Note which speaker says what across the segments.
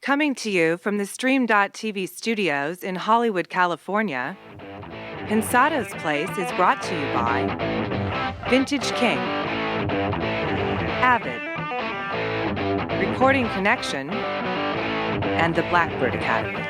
Speaker 1: Coming to you from the Stream.tv studios in Hollywood, California, Pensado's Place is brought to you by Vintage King, Avid, Recording Connection, and the Blackbird Academy.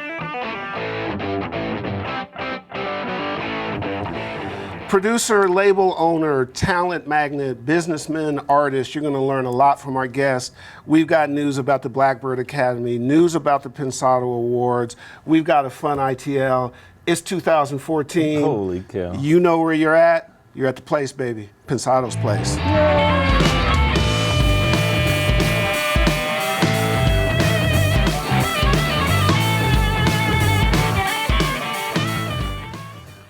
Speaker 2: Producer, label owner, talent magnet, businessman, artist, you're going to learn a lot from our guests. We've got news about the Blackbird Academy, news about the Pensado Awards. We've got a fun ITL. It's 2014.
Speaker 3: Holy cow.
Speaker 2: You know where you're at? You're at the place, baby. Pensado's Place.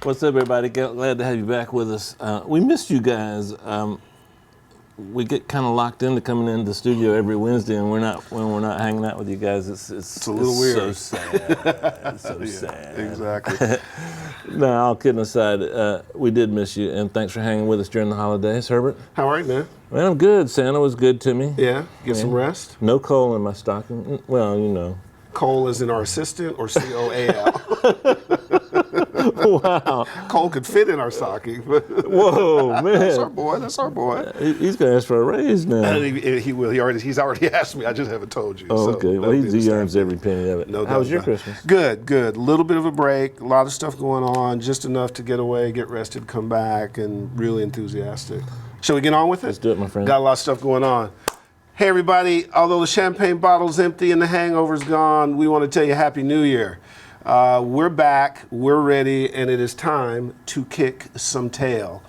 Speaker 3: What's up, everybody? Glad to have you back with us. We missed you guys. We get kind of locked into coming into the studio every Wednesday, and when we're not hanging out with you guys, it's
Speaker 2: a little weird.
Speaker 3: So sad. It's so sad.
Speaker 2: Exactly.
Speaker 3: No, all kidding aside, we did miss you, and thanks for hanging with us during the holidays, Herbert.
Speaker 2: How are you, man?
Speaker 3: Man, I'm good. Santa was good to me.
Speaker 2: Yeah, get some rest.
Speaker 3: No coal in my stocking. Well, you know.
Speaker 2: Cole is in our assistant, or C-O-A-L.
Speaker 3: Wow.
Speaker 2: Cole could fit in our stocking.
Speaker 3: Whoa, man.
Speaker 2: That's our boy. That's our boy.
Speaker 3: He's going to ask for a raise now.
Speaker 2: He will. He's already asked me. I just haven't told you.
Speaker 3: Oh, okay.
Speaker 2: So
Speaker 3: well, he earns every penny of it.
Speaker 2: No,
Speaker 3: how was your Christmas?
Speaker 2: Good. A little bit of a break. A lot of stuff going on. Just enough to get away, get rested, come back, and really enthusiastic. Shall we get on with it?
Speaker 3: Let's do it, my friend.
Speaker 2: Got a lot of stuff going on. Hey, everybody. Although the champagne bottle's empty and the hangover's gone, we want to tell you Happy New Year. We're back, we're ready, and it is time to kick some tail.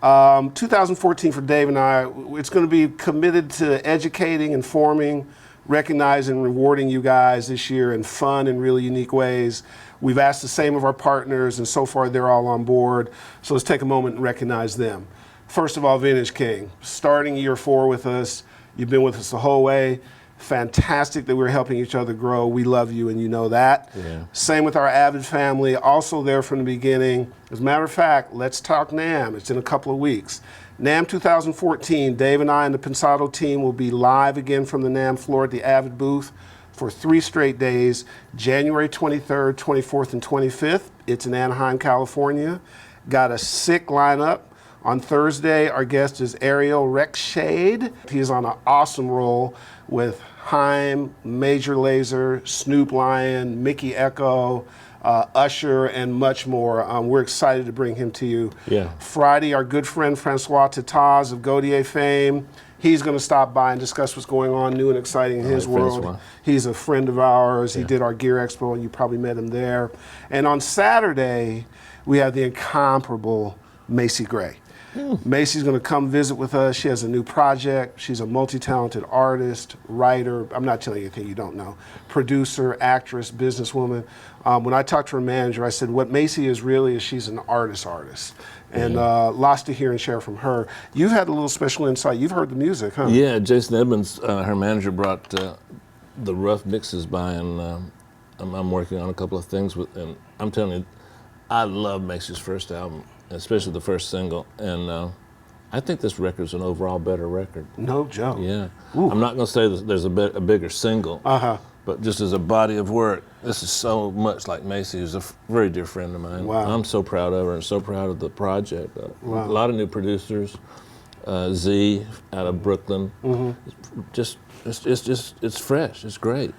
Speaker 2: 2014 for Dave and I, it's going to be committed to educating, informing, recognizing, rewarding you guys this year in fun and really unique ways. We've asked the same of our partners, and so far they're all on board. So let's take a moment and recognize them. First of all, Vintage King, starting year 4 with us. You've been with us the whole way. Fantastic that we're helping each other grow. We love you, and you know that.
Speaker 3: Yeah.
Speaker 2: Same with our Avid family, also there from the beginning. As a matter of fact, let's talk NAMM. It's in a couple of weeks. NAMM 2014, Dave and I and the Pensado team will be live again from the NAMM floor at the Avid booth for 3 straight days, January 23rd, 24th, and 25th. It's in Anaheim, California. Got a sick lineup. On Thursday, our guest is Ariel Rexshade. He's on an awesome roll with Haim, Major Lazer, Snoop Lion, Mickey Echo, Usher, and much more. We're excited to bring him to you.
Speaker 3: Yeah.
Speaker 2: Friday, our good friend Francois Tataz of Gaudier fame. He's going to stop by and discuss what's going on new and exciting in his world.
Speaker 3: Francois.
Speaker 2: He's a friend of ours.
Speaker 3: Yeah.
Speaker 2: He did our Gear Expo, and you probably met him there. And on Saturday, we have the incomparable Macy Gray. Macy's going to come visit with us. She has a new project. She's a multi-talented artist, writer. I'm not telling you anything you don't know. Producer, actress, businesswoman. When I talked to her manager, I said what Macy is really is she's an artist. And lots to hear and share from her. You've had a little special insight. You've heard the music, huh?
Speaker 3: Yeah, Jason Edmonds, her manager, brought the rough mixes by, and I'm working on a couple of things with, and I'm telling you, I love Macy's first album, especially the first single, and I think this record's an overall better record.
Speaker 2: No joke.
Speaker 3: Yeah.
Speaker 2: Ooh.
Speaker 3: I'm not going to say that there's a bigger single, but just as a body of work, this is so much like Macy, who's a very dear friend of mine.
Speaker 2: Wow.
Speaker 3: I'm so proud of her and so proud of the project.
Speaker 2: Wow.
Speaker 3: A lot of new producers, Z out of Brooklyn. It's fresh. It's great.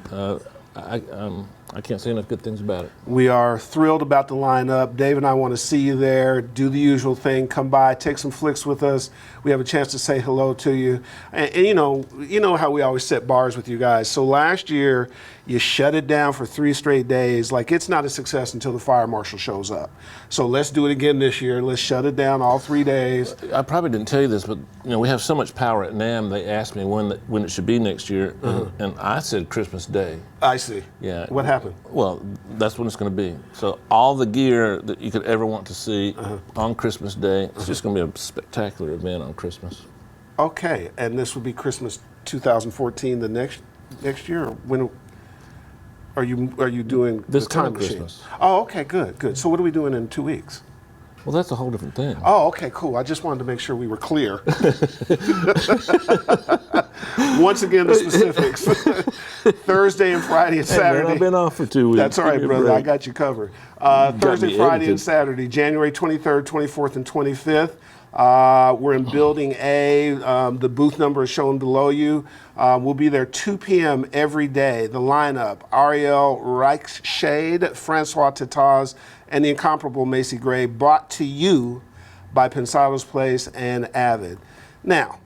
Speaker 3: I can't say enough good things about it.
Speaker 2: We are thrilled about the lineup. Dave and I want to see you there, do the usual thing, come by, take some flicks with us. We have a chance to say hello to you. And you know how we always set bars with you guys. So last year, you shut it down for 3 straight days. Like, it's not a success until the fire marshal shows up. So let's do it again this year. Let's shut it down all 3 days.
Speaker 3: I probably didn't tell you this, but we have so much power at NAMM. They asked me when it should be next year, and I said Christmas Day.
Speaker 2: I see.
Speaker 3: Yeah.
Speaker 2: What happened?
Speaker 3: Well, that's when it's going to be. So all the gear that you could ever want to see on Christmas Day, it's just going to be a spectacular event on Christmas.
Speaker 2: Okay, and this will be Christmas 2014, the next year. Or when are you doing
Speaker 3: this
Speaker 2: the time
Speaker 3: coming
Speaker 2: machine?
Speaker 3: Christmas?
Speaker 2: Oh, okay, good. So what are we doing in 2 weeks?
Speaker 3: Well, that's a whole different thing.
Speaker 2: Oh, okay, cool. I just wanted to make sure we were clear. Once again, the specifics. Thursday and Friday and Saturday.
Speaker 3: Man, I've been off for 2 weeks.
Speaker 2: That's all right, brother. I got you covered. Thursday, Friday, and Saturday, January 23rd, 24th, and 25th. We're in Building A. The booth number is shown below you. We'll be there 2 p.m. every day. The lineup, Ariel Reichshade, Francois Tataz, and the incomparable Macy Gray, brought to you by Pensado's Place and Avid. Now,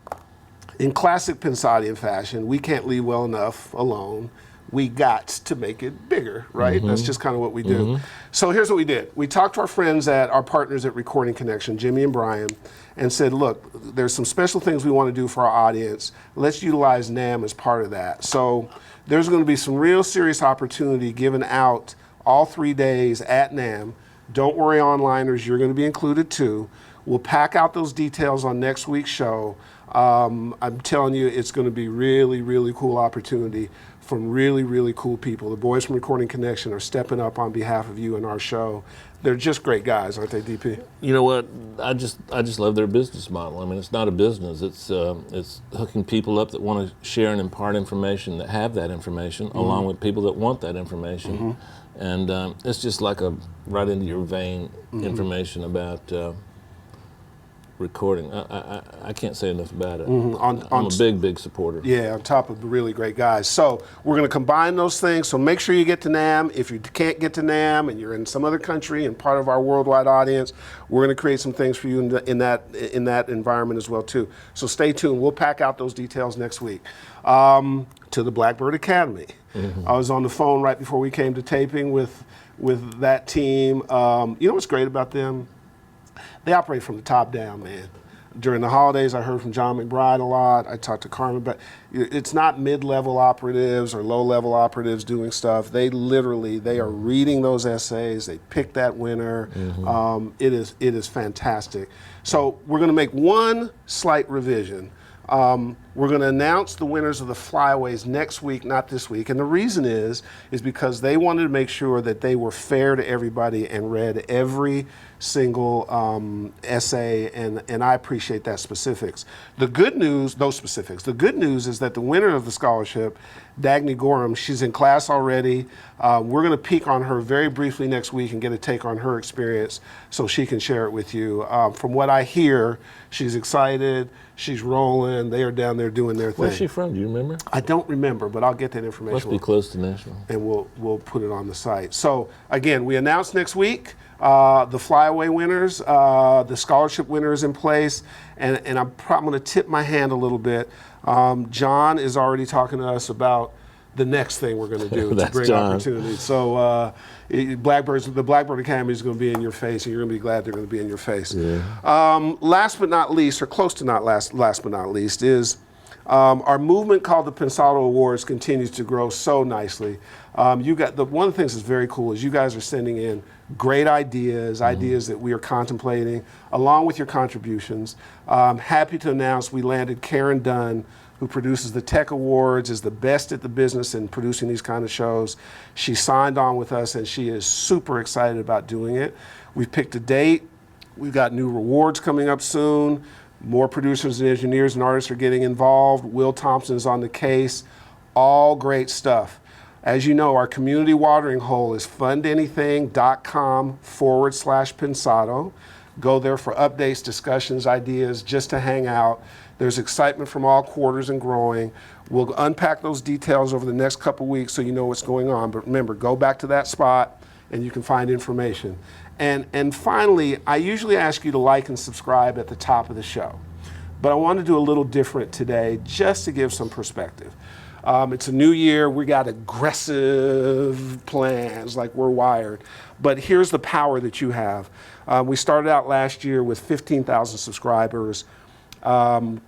Speaker 2: in classic Pensadian fashion, we can't leave well enough alone. We got to make it bigger, right? Mm-hmm. That's just kind of what we do. Mm-hmm. So here's what we did. We talked to our friends our partners at Recording Connection, Jimmy and Brian, and said, look, there's some special things we want to do for our audience. Let's utilize NAMM as part of that. So there's going to be some real serious opportunity given out all 3 days at NAMM. Don't worry, onliners, you're going to be included too. We'll pack out those details on next week's show. I'm telling you, it's going to be really, really cool opportunity from really, really cool people. The boys from Recording Connection are stepping up on behalf of you and our show. They're just great guys, aren't they, DP?
Speaker 3: You know what? I just love their business model. I mean, it's not a business. It's hooking people up that want to share and impart information, that have that information, mm-hmm. along with people that want that information. Mm-hmm. And it's just like a right into your vein mm-hmm. information about recording. I can't say enough about it. Mm-hmm. I'm a big supporter.
Speaker 2: Yeah, on top of the really great guys. So we're going to combine those things. So make sure you get to NAMM. If you can't get to NAMM and you're in some other country and part of our worldwide audience, we're going to create some things for you in that environment as well too. So stay tuned. We'll pack out those details next week. To the Blackbird Academy. Mm-hmm. I was on the phone right before we came to taping with that team. You know what's great about them? They operate from the top down, man. During the holidays, I heard from John McBride a lot. I talked to Carmen, but it's not mid-level operatives or low-level operatives doing stuff. They are reading those essays. They pick that winner. Mm-hmm. It is fantastic. So we're going to make one slight revision. We're going to announce the winners of the Flyways next week, not this week. And the reason is because they wanted to make sure that they were fair to everybody and read every single essay, and I appreciate that specifics. The good news is that the winner of the scholarship, Dagny Gorham, she's in class already. We're going to peek on her very briefly next week and get a take on her experience so she can share it with you. From what I hear, she's excited, she's rolling, they are down there doing their thing.
Speaker 3: Where's she from? Do you remember?
Speaker 2: I don't remember, but I'll get that information.
Speaker 3: Must be close to Nashville.
Speaker 2: And we'll put it on the site. So again, we announced next week the Flyway winners, the scholarship winners in place, and I'm going to tip my hand a little bit. John is already talking to us about the next thing we're going to do to bring opportunity. So the Blackbird Academy is going to be in your face, and you're going to be glad they're going to be in your face. Yeah. Last but not least, or close to not last but not least, is our movement called the Pensado Awards continues to grow so nicely. One of the things that's very cool is you guys are sending in great ideas, ideas that we are contemplating, along with your contributions. Happy to announce we landed Karen Dunn, who produces the Tech Awards, is the best at the business in producing these kind of shows. She signed on with us, and she is super excited about doing it. We've picked a date. We've got new rewards coming up soon. More producers and engineers and artists are getting involved. Will Thompson is on the case. All great stuff. As you know, our community watering hole is fundanything.com/Pensado. Go there for updates, discussions, ideas, just to hang out. There's excitement from all quarters and growing. We'll unpack those details over the next couple weeks so you know what's going on. But remember, go back to that spot and you can find information. And finally, I usually ask you to like and subscribe at the top of the show. But I want to do a little different today just to give some perspective. It's a new year. We got aggressive plans, like we're wired. But here's the power that you have. We started out last year with 15,000 subscribers.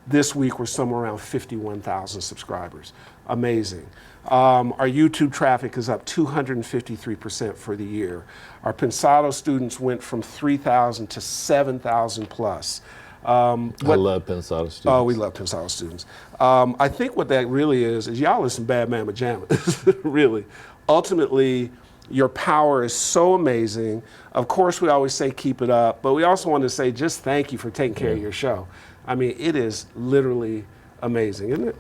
Speaker 2: This week we're somewhere around 51,000 subscribers. Amazing. Our YouTube traffic is up 253% for the year. Our Pensado students went from 3,000 to 7,000 plus.
Speaker 3: I love Pensado students.
Speaker 2: Oh, we love Pensado students. I think what that really is y'all are some bad mamma jammas, really. Ultimately, Your power is so amazing. Of course, we always say keep it up, but we also want to say just thank you for taking care of your show. I mean, it is literally amazing, isn't it?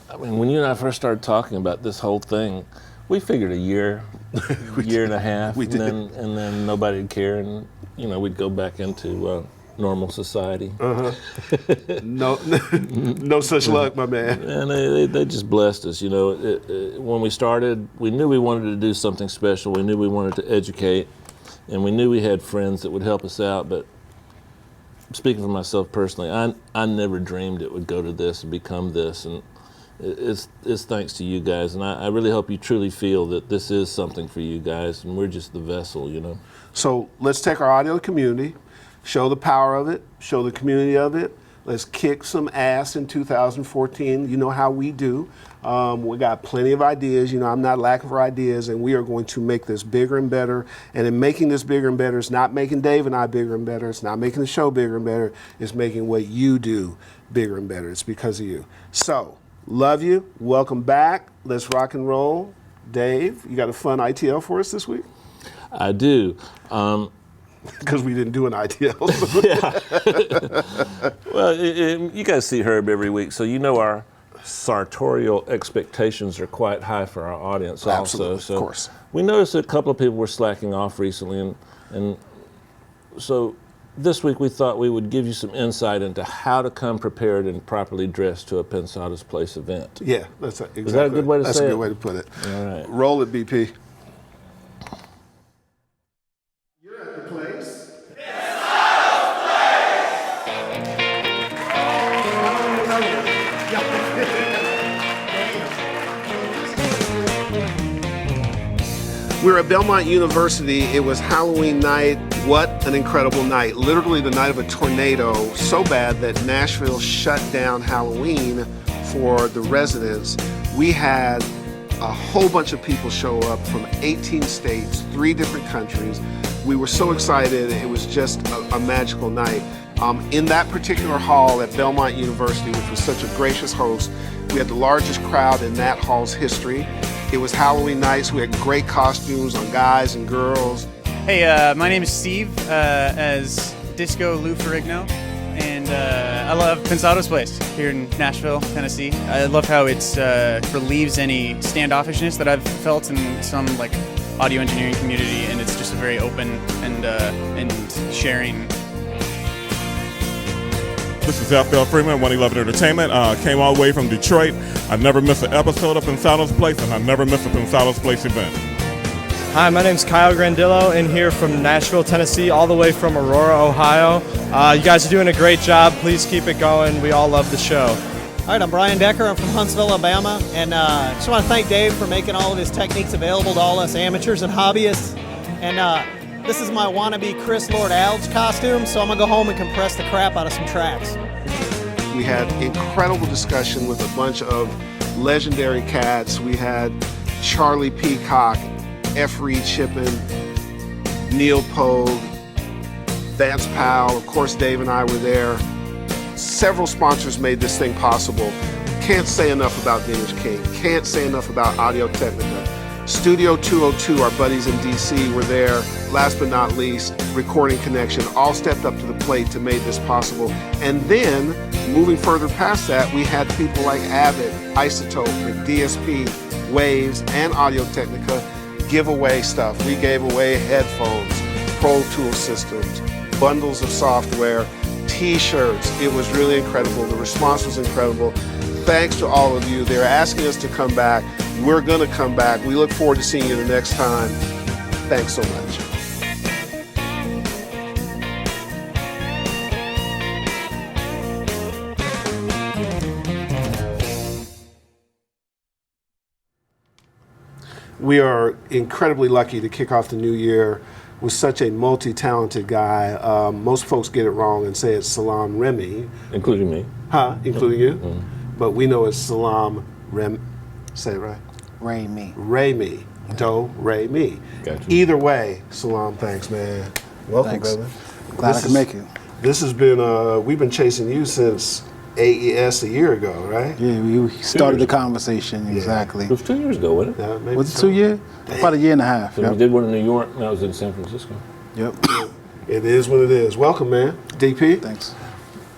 Speaker 3: I mean, when you and I first started talking about this whole thing, we figured a year, year and a half, and then nobody'd care, and we'd go back into normal society.
Speaker 2: No such luck, my man.
Speaker 3: And they just blessed us. When we started, we knew we wanted to do something special. We knew we wanted to educate, and we knew we had friends that would help us out. But speaking for myself personally, I never dreamed it would go to this and become this, and it's thanks to you guys. And I really hope you truly feel that this is something for you guys, and we're just the vessel,
Speaker 2: So let's take our audio community, show the power of it, show the community of it. Let's kick some ass in 2014. You know how we do. We got plenty of ideas. I'm not lacking for ideas, and we are going to make this bigger and better. And in making this bigger and better, it's not making Dave and I bigger and better. It's not making the show bigger and better. It's making what you do bigger and better. It's because of you. So, love you. Welcome back. Let's rock and roll. Dave, you got a fun ITL for us this week?
Speaker 3: I do.
Speaker 2: Because we didn't do an ITL.
Speaker 3: Yeah. Well, you guys see Herb every week, so our sartorial expectations are quite high for our audience also.
Speaker 2: Absolutely,
Speaker 3: so
Speaker 2: of course.
Speaker 3: We noticed that a couple of people were slacking off recently, and so this week we thought we would give you some insight into how to come prepared and properly dressed to a Pensado's Place event.
Speaker 2: Yeah, that's exactly.
Speaker 3: Is that a good way to say it?
Speaker 2: That's a good way to put it.
Speaker 3: All right.
Speaker 2: Roll it, BP. You're at the place. We're at Belmont University. It was Halloween night. What an incredible night. Literally the night of a tornado, so bad that Nashville shut down Halloween for the residents. We had a whole bunch of people show up from 18 states, 3 different countries. We were so excited. It was just a magical night. In that particular hall at Belmont University, which was such a gracious host, we had the largest crowd in that hall's history. It was Halloween night, so we had great costumes on guys and girls.
Speaker 4: Hey, my name is Steve, as Disco Lou Ferrigno, and I love Pensado's Place here in Nashville, Tennessee. I love how it relieves any standoffishness that I've felt in some audio engineering community, and it's just a very open and sharing.
Speaker 5: This is F.L. Freeman, 111 Entertainment. Came all the way from Detroit. I never miss an episode of Pensado's Place, and I never miss a Pensado's Place event.
Speaker 6: Hi, my name's Kyle Grandillo, in here from Nashville, Tennessee, all the way from Aurora, Ohio. You guys are doing a great job. Please keep it going. We all love the show.
Speaker 7: All right, I'm Brian Decker. I'm from Huntsville, Alabama, and I just want to thank Dave for making all of his techniques available to all us amateurs and hobbyists. And this is my wannabe Chris Lord Alge costume, so I'm going to go home and compress the crap out of some tracks.
Speaker 2: We had incredible discussion with a bunch of legendary cats. We had Charlie Peacock, F. Reed Shippen, Neil Pogue, Vance Powell, of course Dave and I were there. Several sponsors made this thing possible. Can't say enough about Vintage King. Can't say enough about Audio Technica. Studio 202, our buddies in DC, were there. Last but not least, Recording Connection, all stepped up to the plate to make this possible. And then, moving further past that, we had people like Avid, Isotope, DSP, Waves, and Audio Technica give away stuff. We gave away headphones, Pro Tool systems, bundles of software, t-shirts. It was really incredible. The response was incredible. Thanks to all of you. They're asking us to come back. We're going to come back. We look forward to seeing you the next time. Thanks so much. We are incredibly lucky to kick off the new year with such a multi-talented guy. Most folks get it wrong and say it's Salaam Remi.
Speaker 3: Including me.
Speaker 2: Including you? Mm-hmm. But we know it's Salaam Remi. Say it right?
Speaker 8: Remi.
Speaker 2: Remi. Do, re, mi.
Speaker 3: Gotcha.
Speaker 2: Either way, Salaam, thanks, man. Welcome,
Speaker 8: Thanks.
Speaker 2: brother.
Speaker 8: Glad I could make it.
Speaker 2: This has been, we've been chasing you since AES a year ago, right?
Speaker 8: Yeah, we started the conversation, exactly.
Speaker 3: It was 2 years ago, wasn't it?
Speaker 2: Maybe
Speaker 8: Was it
Speaker 2: so.
Speaker 8: 2 years? About a year and a half.
Speaker 3: So we did one in New York, and I was in San Francisco.
Speaker 8: Yep.
Speaker 2: It is what it is. Welcome, man. DP.
Speaker 8: Thanks.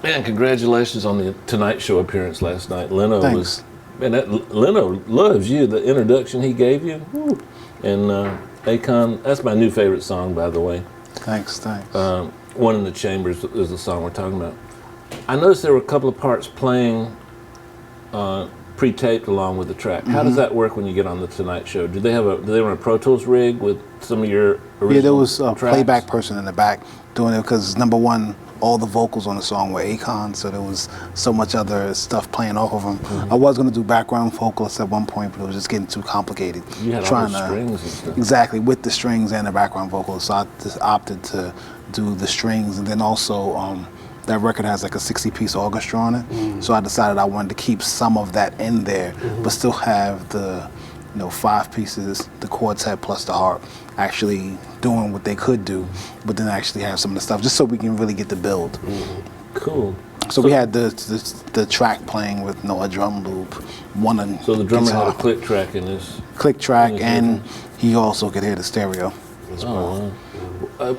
Speaker 3: Man, congratulations on the Tonight Show appearance last night. Leno
Speaker 8: Thanks.
Speaker 3: was, man, Leno loves you. The introduction he gave you, woo. And Akon, that's my new favorite song, by the way.
Speaker 8: Thanks.
Speaker 3: One in the Chambers is the song we're talking about. I noticed there were a couple of parts playing pre-taped along with the track. How does that work when you get on the Tonight Show? Do they run a Pro Tools rig with some of your original
Speaker 8: Yeah, there was a
Speaker 3: tracks?
Speaker 8: playback person in the back doing it because number one, all the vocals on the song were Akon, so there was so much other stuff playing off of them. I was going to do background vocals at one point, but it was just getting too complicated.
Speaker 3: You had all the strings and stuff.
Speaker 8: Exactly, with the strings and the background vocals. So I just opted to do the strings, and then also that record has like a 60-piece orchestra on it. So I decided I wanted to keep some of that in there, but still have the 5 pieces, the quartet plus the harp, actually doing what they could do, but then actually have some of the stuff, just so we can really get the build.
Speaker 3: Cool.
Speaker 8: So we had the track playing with a drum loop,
Speaker 3: So the drummer
Speaker 8: guitar,
Speaker 3: had a click track in this.
Speaker 8: click track, and he also could hear the stereo as well.
Speaker 3: Wow.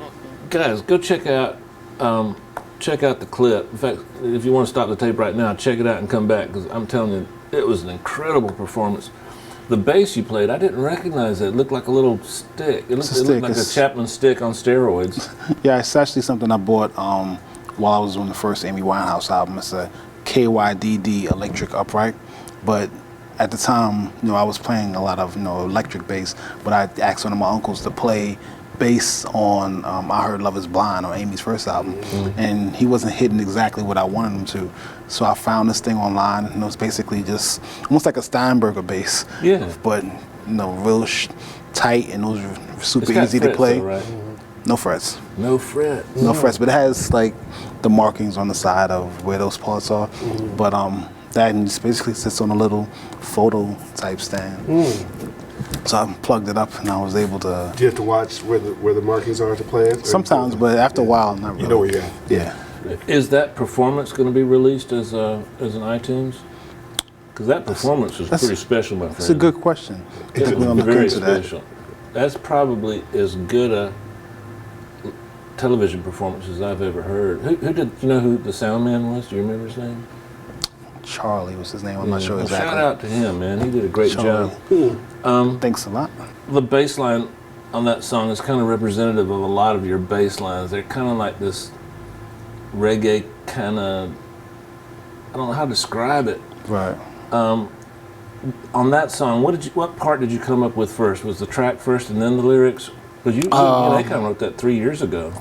Speaker 3: Guys, go check out the clip. In fact, if you want to stop the tape right now, check it out and come back, because I'm telling you, it was an incredible performance. The bass you played, I didn't recognize it. It looked like a little stick. It looked like a Chapman stick on steroids.
Speaker 8: Yeah, it's actually something I bought while I was on the first Amy Winehouse album. It's a KYDD electric upright, but at the time, I was playing a lot of electric bass, but I asked one of my uncles to play bass on I Heard Love Is Blind on Amy's first album, and he wasn't hitting exactly what I wanted him to. So I found this thing online, and it was basically just almost like a Steinberger bass, but real tight, and it was super easy to play.
Speaker 3: Though, right?
Speaker 8: No frets.
Speaker 3: No fret.
Speaker 8: No frets, but it has like the markings on the side of where those parts are. But that just basically sits on a little photo type stand. So I plugged it up and I was able to.
Speaker 2: Do you have to watch where the markings are to play it?
Speaker 8: Sometimes, but after a while, not really.
Speaker 2: You know where you're at.
Speaker 8: Yeah.
Speaker 3: Is that performance going to be released as an iTunes? Because that performance was pretty special, my friend.
Speaker 8: That's a good question. I think we're going to look
Speaker 3: Very
Speaker 8: into
Speaker 3: special. That's probably as good a television performance as I've ever heard. Who did you know who the sound man was? Do you remember his name?
Speaker 8: Charlie was his name. I'm not sure exactly.
Speaker 3: Shout out to him, man. He did a great job.
Speaker 8: Thanks a lot.
Speaker 3: The bass line on that song is kind of representative of a lot of your bass lines. They're kind of like this reggae kind of, I don't know how to describe it.
Speaker 8: Right.
Speaker 3: On that song, what part did you come up with first? Was the track first and then the lyrics? Because they kind of wrote that 3 years ago.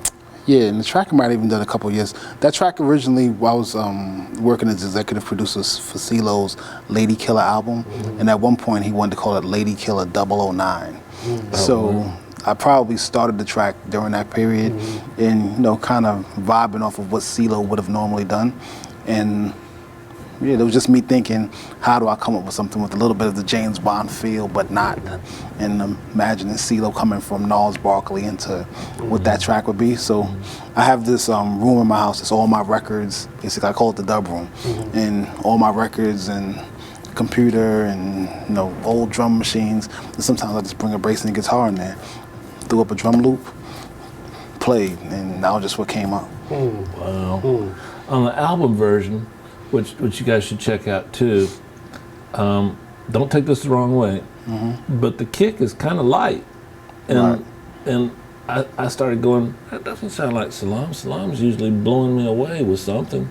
Speaker 8: Yeah, and the track I might have even done a couple of years. That track originally, I was working as executive producer for CeeLo's Lady Killer album, and at one point he wanted to call it Lady Killer 009. So I probably started the track during that period, and kind of vibing off of what CeeLo would have normally done, and yeah, it was just me thinking, how do I come up with something with a little bit of the James Bond feel, but not, and imagining CeeLo coming from Gnarls Barkley into what that track would be. So I have this room in my house. It's all my records. Basically, I call it the dub room, and all my records and computer and old drum machines. And sometimes I just bring a bass and a guitar in there, threw up a drum loop, played, and that was just what came up.
Speaker 3: Wow. On the album version, which you guys should check out too. Don't take this the wrong way, but the kick is kind of light, and I started going, that doesn't sound like Salaam. Salaam's usually blowing me away with something.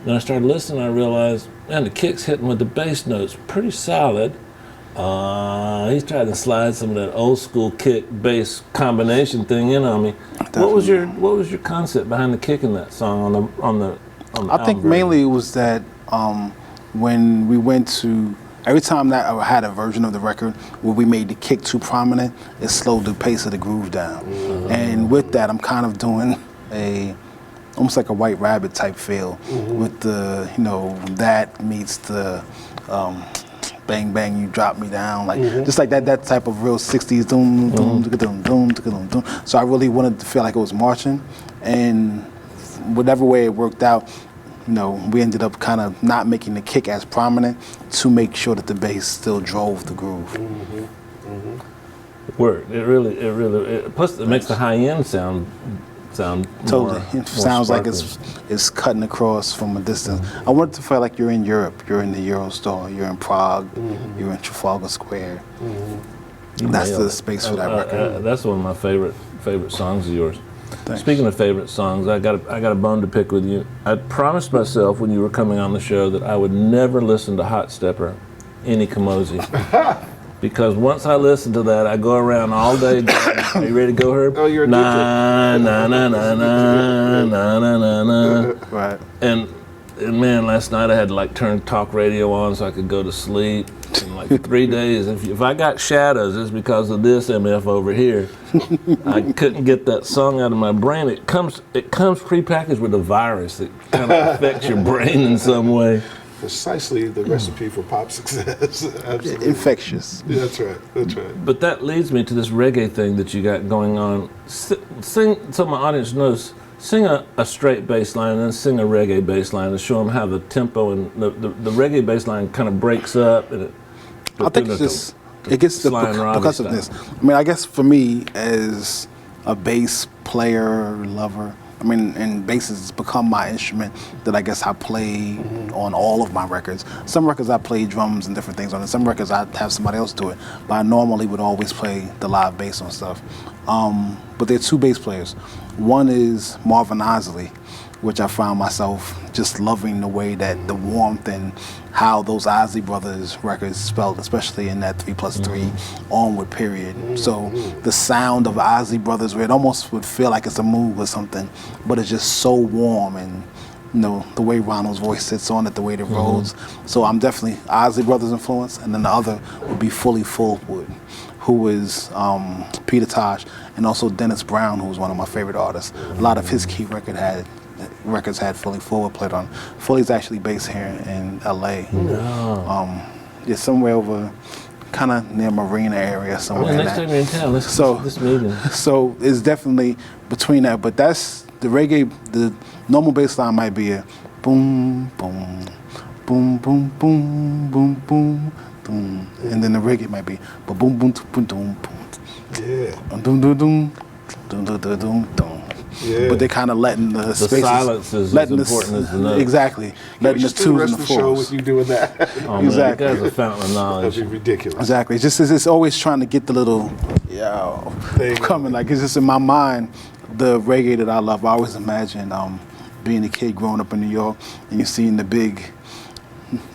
Speaker 3: And I started listening, I realized, man, the kick's hitting with the bass notes pretty solid. He's trying to slide some of that old school kick bass combination thing in on me.
Speaker 8: Definitely.
Speaker 3: What was your concept behind the kick in that song on the
Speaker 8: I think mainly it was that when we went to, every time that I had a version of the record where we made the kick too prominent, it slowed the pace of the groove down. And with that, I'm kind of doing almost like a White Rabbit type feel with the, that meets the bang bang you drop me down, like just like that type of real 60s doom doom doom doom doom doom. So I really wanted to feel like it was marching, and whatever way it worked out, we ended up kind of not making the kick as prominent to make sure that the bass still drove the groove.
Speaker 3: Word. It really. Plus, it makes the high end sound
Speaker 8: Totally.
Speaker 3: more
Speaker 8: It sounds like
Speaker 3: sparkly.
Speaker 8: it's cutting across from a distance. I want it to feel like you're in Europe. You're in the Eurostar. You're in Prague. You're in Trafalgar Square.
Speaker 3: You
Speaker 8: That's
Speaker 3: nailed
Speaker 8: the
Speaker 3: it.
Speaker 8: space for that record.
Speaker 3: That's one of my favorite songs of yours.
Speaker 8: Thanks.
Speaker 3: Speaking of favorite songs, I got a bone to pick with you. I promised myself when you were coming on the show that I would never listen to Hot Stepper, any Kamosi. Because once I listen to that, I go around all day. Are you ready to go, Herb?
Speaker 2: Oh, you're addicted.
Speaker 3: Na na na na na na na na na.
Speaker 8: Right.
Speaker 3: And man, last night I had to like turn talk radio on so I could go to sleep. And like 3 days, if I got shadows, it's because of this MF over here. I couldn't get that song out of my brain. It comes prepackaged with a virus that kind of affects your brain in some way.
Speaker 2: Precisely the recipe for pop success. Absolutely.
Speaker 8: Infectious.
Speaker 2: Yeah, that's right.
Speaker 3: But that leads me to this reggae thing that you got going on. Sing, so my audience knows, sing a straight bass line and then sing a reggae bass line to show them how the tempo and the reggae bass line kind of breaks up. And
Speaker 8: I think it's just, it gets the percussiveness. I mean, I guess for me as a bass player, lover, I mean, and bass has become my instrument that I guess I play on all of my records. Some records I play drums and different things on it. Some records I have somebody else do it. But I normally would always play the live bass on stuff. But there are two bass players. One is Marvin Isley, which I found myself just loving the way that the warmth and how those Isley Brothers records spelled, especially in that 3+3 onward period. So the sound of Isley Brothers, where it almost would feel like it's a move or something, but it's just so warm, and the way Ronald's voice sits on it, the way it rolls. So I'm definitely Isley Brothers influence, and then the other would be Fully Fullwood, who is Peter Tosh, and also Dennis Brown, who was one of my favorite artists. A lot of his key records had Fully Fullwood played on. Fully's actually based here in LA. It's somewhere over, kind of near Marina area somewhere.
Speaker 3: Next time you're in town, let's meet.
Speaker 8: So it's definitely between that, but that's the reggae. The normal bass line might be a boom, boom, boom, boom, boom, boom, boom, boom, and then the reggae might be boom, boom, boom, boom, boom,
Speaker 2: Yeah.
Speaker 8: boom, boom, boom, boom, boom, boom, boom.
Speaker 2: Yeah.
Speaker 8: But they're kind of letting the spaces,
Speaker 3: silence is as important as the notes.
Speaker 8: Exactly. Letting the twos and the
Speaker 2: show
Speaker 8: fours.
Speaker 2: with you doing that.
Speaker 3: Oh, man,
Speaker 8: Exactly.
Speaker 3: you guys are a fountain of knowledge.
Speaker 2: That'd be ridiculous.
Speaker 8: Exactly. Just as it's always trying to get the little
Speaker 2: Thing.
Speaker 8: coming. Like it's just in my mind, the reggae that I love. I always imagine being a kid growing up in New York, and you're seeing the big,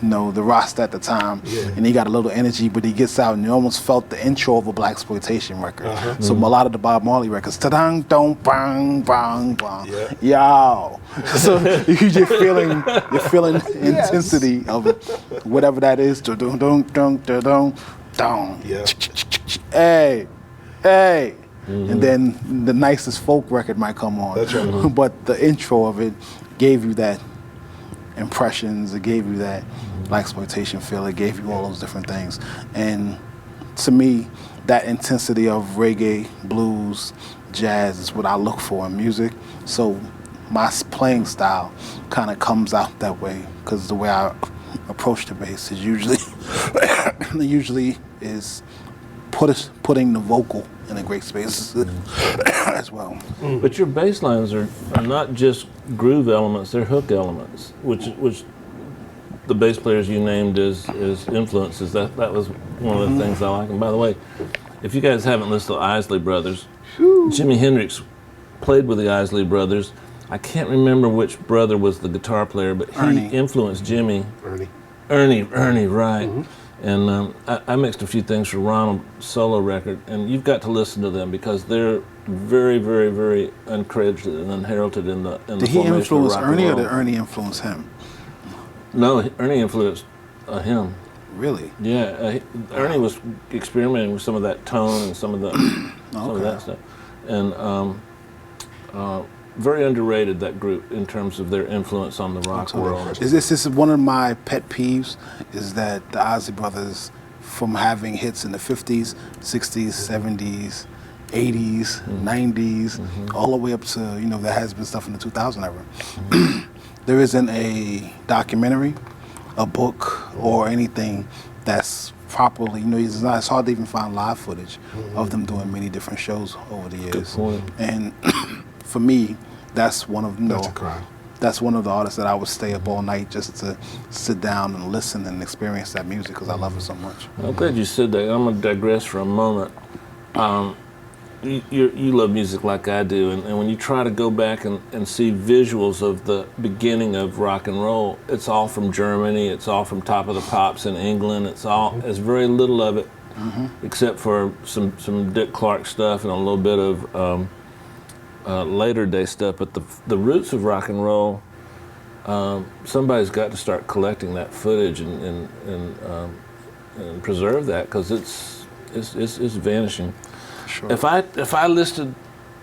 Speaker 8: the Rasta at the time, and he got a little energy, but he gets out and you almost felt the intro of a blaxploitation record. So a lot of the Bob Marley records, ta-dang, dong, bang, bang, bang, yo. So you're feeling intensity of whatever that is. Dong, dong, dong, dong, dong. Hey. And then the nicest folk record might come on.
Speaker 2: That's right.
Speaker 8: But the intro of it gave you that impressions, it gave you that blaxploitation feel, it gave you all those different things. And to me, that intensity of reggae, blues, jazz is what I look for in music. So my playing style kind of comes out that way, because the way I approach the bass is usually is putting the vocal in a great space as well.
Speaker 3: But your bass lines are not just groove elements, they're hook elements, which the bass players you named as influences. That was one of the things I like. And by the way, if you guys haven't listened to Isley Brothers, Jimi Hendrix played with the Isley Brothers. I can't remember which brother was the guitar player, but he influenced Jimmy. Ernie, right. And I mixed a few things for Ronald's solo record, and you've got to listen to them because they're very, very, very uncredited and unheralded in the
Speaker 8: Did he
Speaker 3: formation
Speaker 8: influence
Speaker 3: of rock and
Speaker 8: Ernie, or
Speaker 3: roll.
Speaker 8: did Ernie influence him?
Speaker 3: No, Ernie influenced him.
Speaker 8: Really?
Speaker 3: Yeah, Ernie was experimenting with some of that tone and some of that stuff, and very underrated, that group, in terms of their influence on the rock world.
Speaker 8: This is one of my pet peeves, is that the Isley Brothers, from having hits in the 50s, 60s, 70s, 80s, 90s, all the way up to, there has been stuff in the 2000 era. there isn't a documentary, a book, or anything that's properly, it's hard to even find live footage of them doing many different shows over the years.
Speaker 3: Good point.
Speaker 8: And for me, that's one of
Speaker 2: That's a crime.
Speaker 8: that's one of the artists that I would stay up all night just to sit down and listen and experience that music because I love it so much.
Speaker 3: I'm glad you said that. I'm going to digress for a moment. You love music like I do, and when you try to go back and see visuals of the beginning of rock and roll, it's all from Germany, it's all from Top of the Pops in England, there's very little of it, except for some Dick Clark stuff and a little bit of later day stuff, but the roots of rock and roll, somebody's got to start collecting that footage and preserve that, because it's vanishing.
Speaker 8: Sure.
Speaker 3: If I listed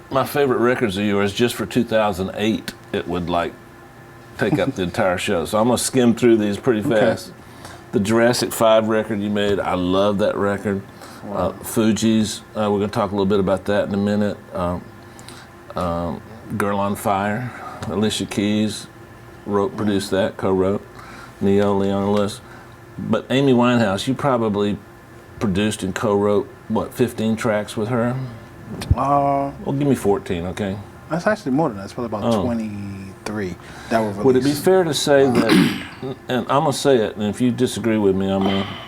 Speaker 3: my favorite records of yours just for 2008, it would take up the entire show. So I'm gonna skim through these pretty fast. Okay. The Jurassic 5 record you made, I love that record. Wow. Fugees, we're gonna talk a little bit about that in a minute. Girl on Fire, Alicia Keys produced that, co-wrote. Neo, Leon Lewis. But Amy Winehouse, you probably produced and co-wrote 15 tracks with her? Well, give me 14, okay?
Speaker 8: That's actually more than that. It's probably about 23 that were released.
Speaker 3: Would it be fair to say that, and I'm gonna say it, and if you disagree with me, I'm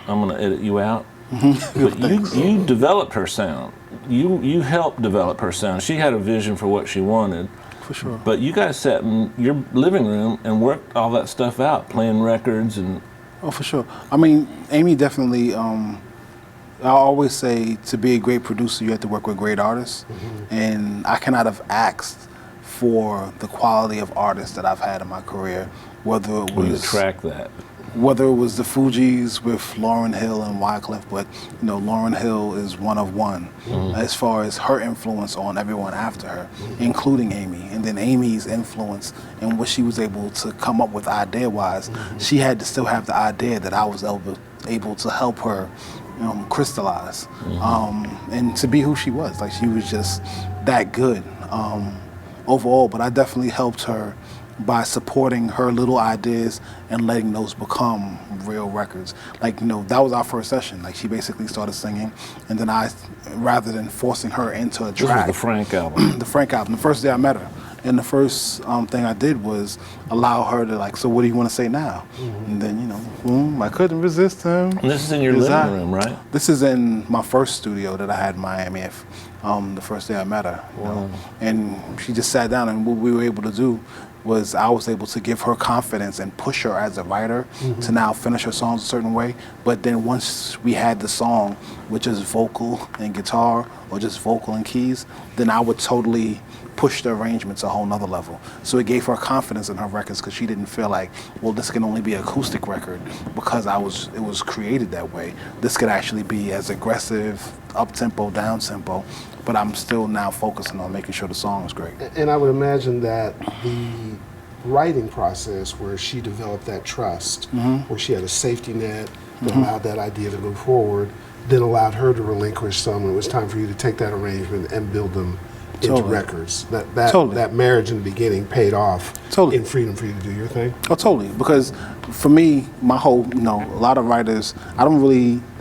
Speaker 3: gonna edit you out. But you developed her sound. You helped develop her sound. She had a vision for what she wanted.
Speaker 8: For sure.
Speaker 3: But you guys sat in your living room and worked all that stuff out, playing records and.
Speaker 8: Oh, for sure. I mean, Amy definitely. I always say to be a great producer, you have to work with great artists, and I cannot have asked for the quality of artists that I've had in my career, whether it was
Speaker 3: track that.
Speaker 8: Whether it was the Fugees with Lauryn Hill and Wyclef, but Lauryn Hill is one of one as far as her influence on everyone after her, including Amy, and then Amy's influence and what she was able to come up with idea-wise. She had to still have the idea that I was able to help her crystallize and to be who she was. Like, she was just that good overall, but I definitely helped her by supporting her little ideas and letting those become real records. Like, that was our first session. Like, she basically started singing, and then I, rather than forcing her into a track.
Speaker 3: This was the Frank album.
Speaker 8: The Frank album, the first day I met her. And the first thing I did was allow her to, so what do you want to say now? And then, I couldn't resist him.
Speaker 3: And this is in your living room, right?
Speaker 8: This is in my first studio that I had in Miami, the first day I met her.
Speaker 3: Wow.
Speaker 8: And she just sat down, and what we were able to do was I was able to give her confidence and push her as a writer to now finish her songs a certain way. But then once we had the song, which is vocal and guitar, or just vocal and keys, then I would totally push the arrangement to a whole nother level. So it gave her confidence in her records, because she didn't feel like, well, this can only be an acoustic record because it was created that way. This could actually be as aggressive, up-tempo, down-tempo, but I'm still now focusing on making sure the song is great.
Speaker 2: And I would imagine that the writing process where she developed that trust, where she had a safety net that allowed that idea to move forward, then allowed her to relinquish some when it was time for you to take that arrangement and build them into records. That marriage in the beginning paid off in freedom for you to do your thing.
Speaker 8: Oh, totally. Because for me, my whole, a lot of writers, I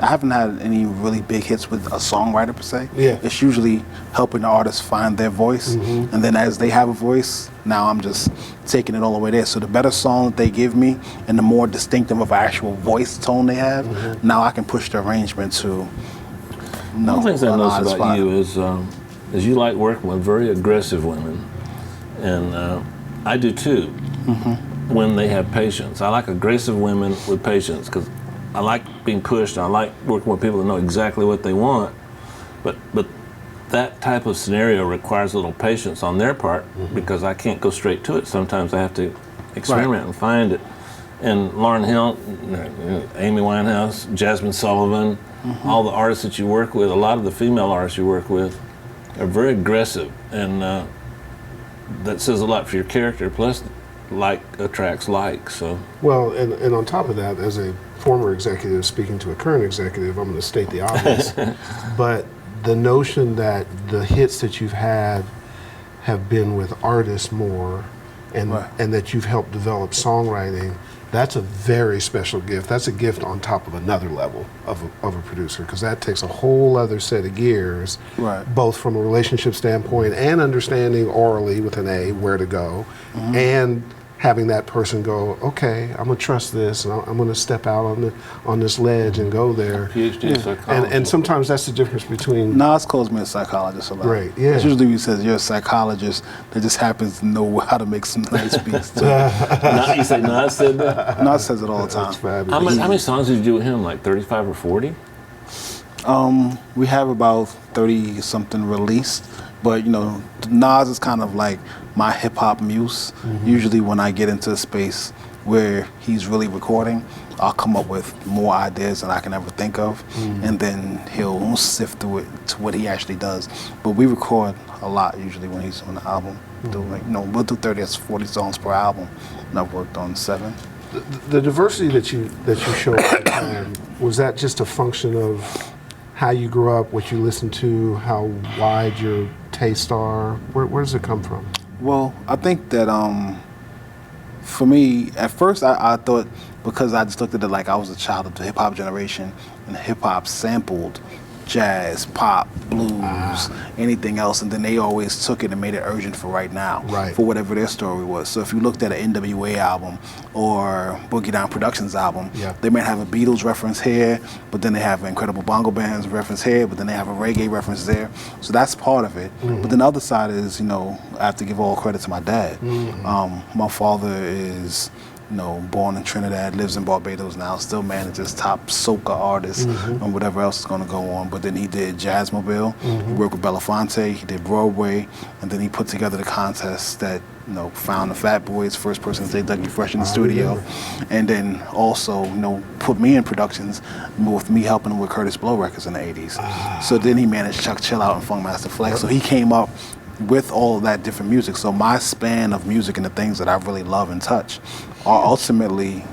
Speaker 8: haven't had any really big hits with a songwriter per se.
Speaker 2: Yeah.
Speaker 8: It's usually helping the artist find their voice. And then as they have a voice, now I'm just taking it all the way there. So the better song that they give me and the more distinctive of actual voice tone they have, now I can push the arrangement to,
Speaker 3: One of the things I noticed about you is you like working with very aggressive women, and I do too, when they have patience. I like aggressive women with patience, because I like being pushed. I like working with people that know exactly what they want, but that type of scenario requires a little patience on their part, because I can't go straight to it. Sometimes I have to experiment and find it. And Lauryn Hill, Amy Winehouse, Jasmine Sullivan, all the artists that you work with, a lot of the female artists you work with, are very aggressive, and that says a lot for your character. Plus, like attracts like. So.
Speaker 2: Well, and on top of that, as a former executive speaking to a current executive, I'm going to state the obvious. But the notion that the hits that you've had have been with artists more and that you've helped develop songwriting, that's a very special gift. That's a gift on top of another level of a producer, because that takes a whole other set of gears, both from a relationship standpoint and understanding orally with an A where to go, and having that person go, okay, I'm gonna trust this, and I'm gonna step out on this ledge and go there.
Speaker 3: PhD in psychology.
Speaker 2: And sometimes that's the difference between.
Speaker 8: Nas calls me a psychologist a lot.
Speaker 2: Right, yeah.
Speaker 8: It's usually he says you're a psychologist that just happens to know how to make some nice beats.
Speaker 3: You say Nas said that?
Speaker 8: Nas says it all the time.
Speaker 3: How many songs did you do with him? Like 35 or 40?
Speaker 8: We have about 30 something released, but Nas is kind of like my hip hop muse. Usually when I get into a space where he's really recording, I'll come up with more ideas than I can ever think of, and then he'll sift through it to what he actually does. But we record a lot usually when he's on the album. We'll do 30 to 40 songs per album, and I've worked on 7.
Speaker 2: The diversity that you showed at the time, was that just a function of how you grew up, what you listened to, how wide your tastes are? Where does it come from?
Speaker 8: Well, I think that for me, at first I thought, because I just looked at it like I was a child of the hip hop generation, and hip hop sampled jazz, pop, blues, anything else, and then they always took it and made it urgent for right now, for whatever their story was. So if you looked at an NWA album or Boogie Down Productions album, they might have a Beatles reference here, but then they have an Incredible Bongo Band's reference here, but then they have a reggae reference there. So that's part of it. But then the other side is, I have to give all credit to my dad. My father is born in Trinidad, lives in Barbados now, still manages top soca artists and whatever else is going to go on. But then he did Jazzmobile, he worked with Belafonte, he did Broadway, and then he put together the contest that found the Fat Boys, first person to say Dougie Fresh in the studio, and then also put me in productions with me helping him with Curtis Blow records in the 80s. So then he managed Chuck Chill Out and Funkmaster Flex. So he came up with all of that different music. So my span of music and the things that I really love and touch are ultimately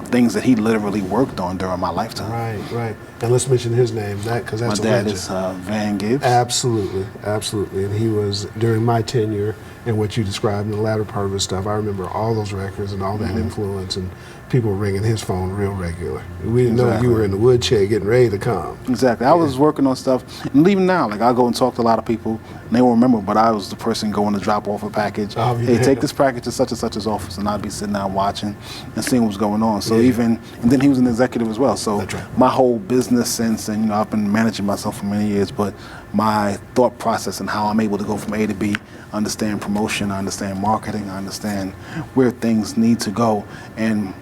Speaker 8: things that he literally worked on during my lifetime.
Speaker 2: Right. And let's mention his name, because that's
Speaker 8: my dad is Van Gibbs.
Speaker 2: Absolutely. And he was, during my tenure and what you described in the latter part of his stuff, I remember all those records and all that influence, and people ringing his phone real regular. We didn't know you were in the woodshed getting ready to come.
Speaker 8: Exactly. I was working on stuff, and even now, like I go and talk to a lot of people, and they won't remember, but I was the person going to drop off a package. Hey, take this package to such and such's office, and I'd be sitting down watching and seeing what's going on. So and then he was an executive as well. So my whole business sense, and I've been managing myself for many years, but my thought process and how I'm able to go from A to B, understand promotion, I understand marketing, I understand where things need to go, and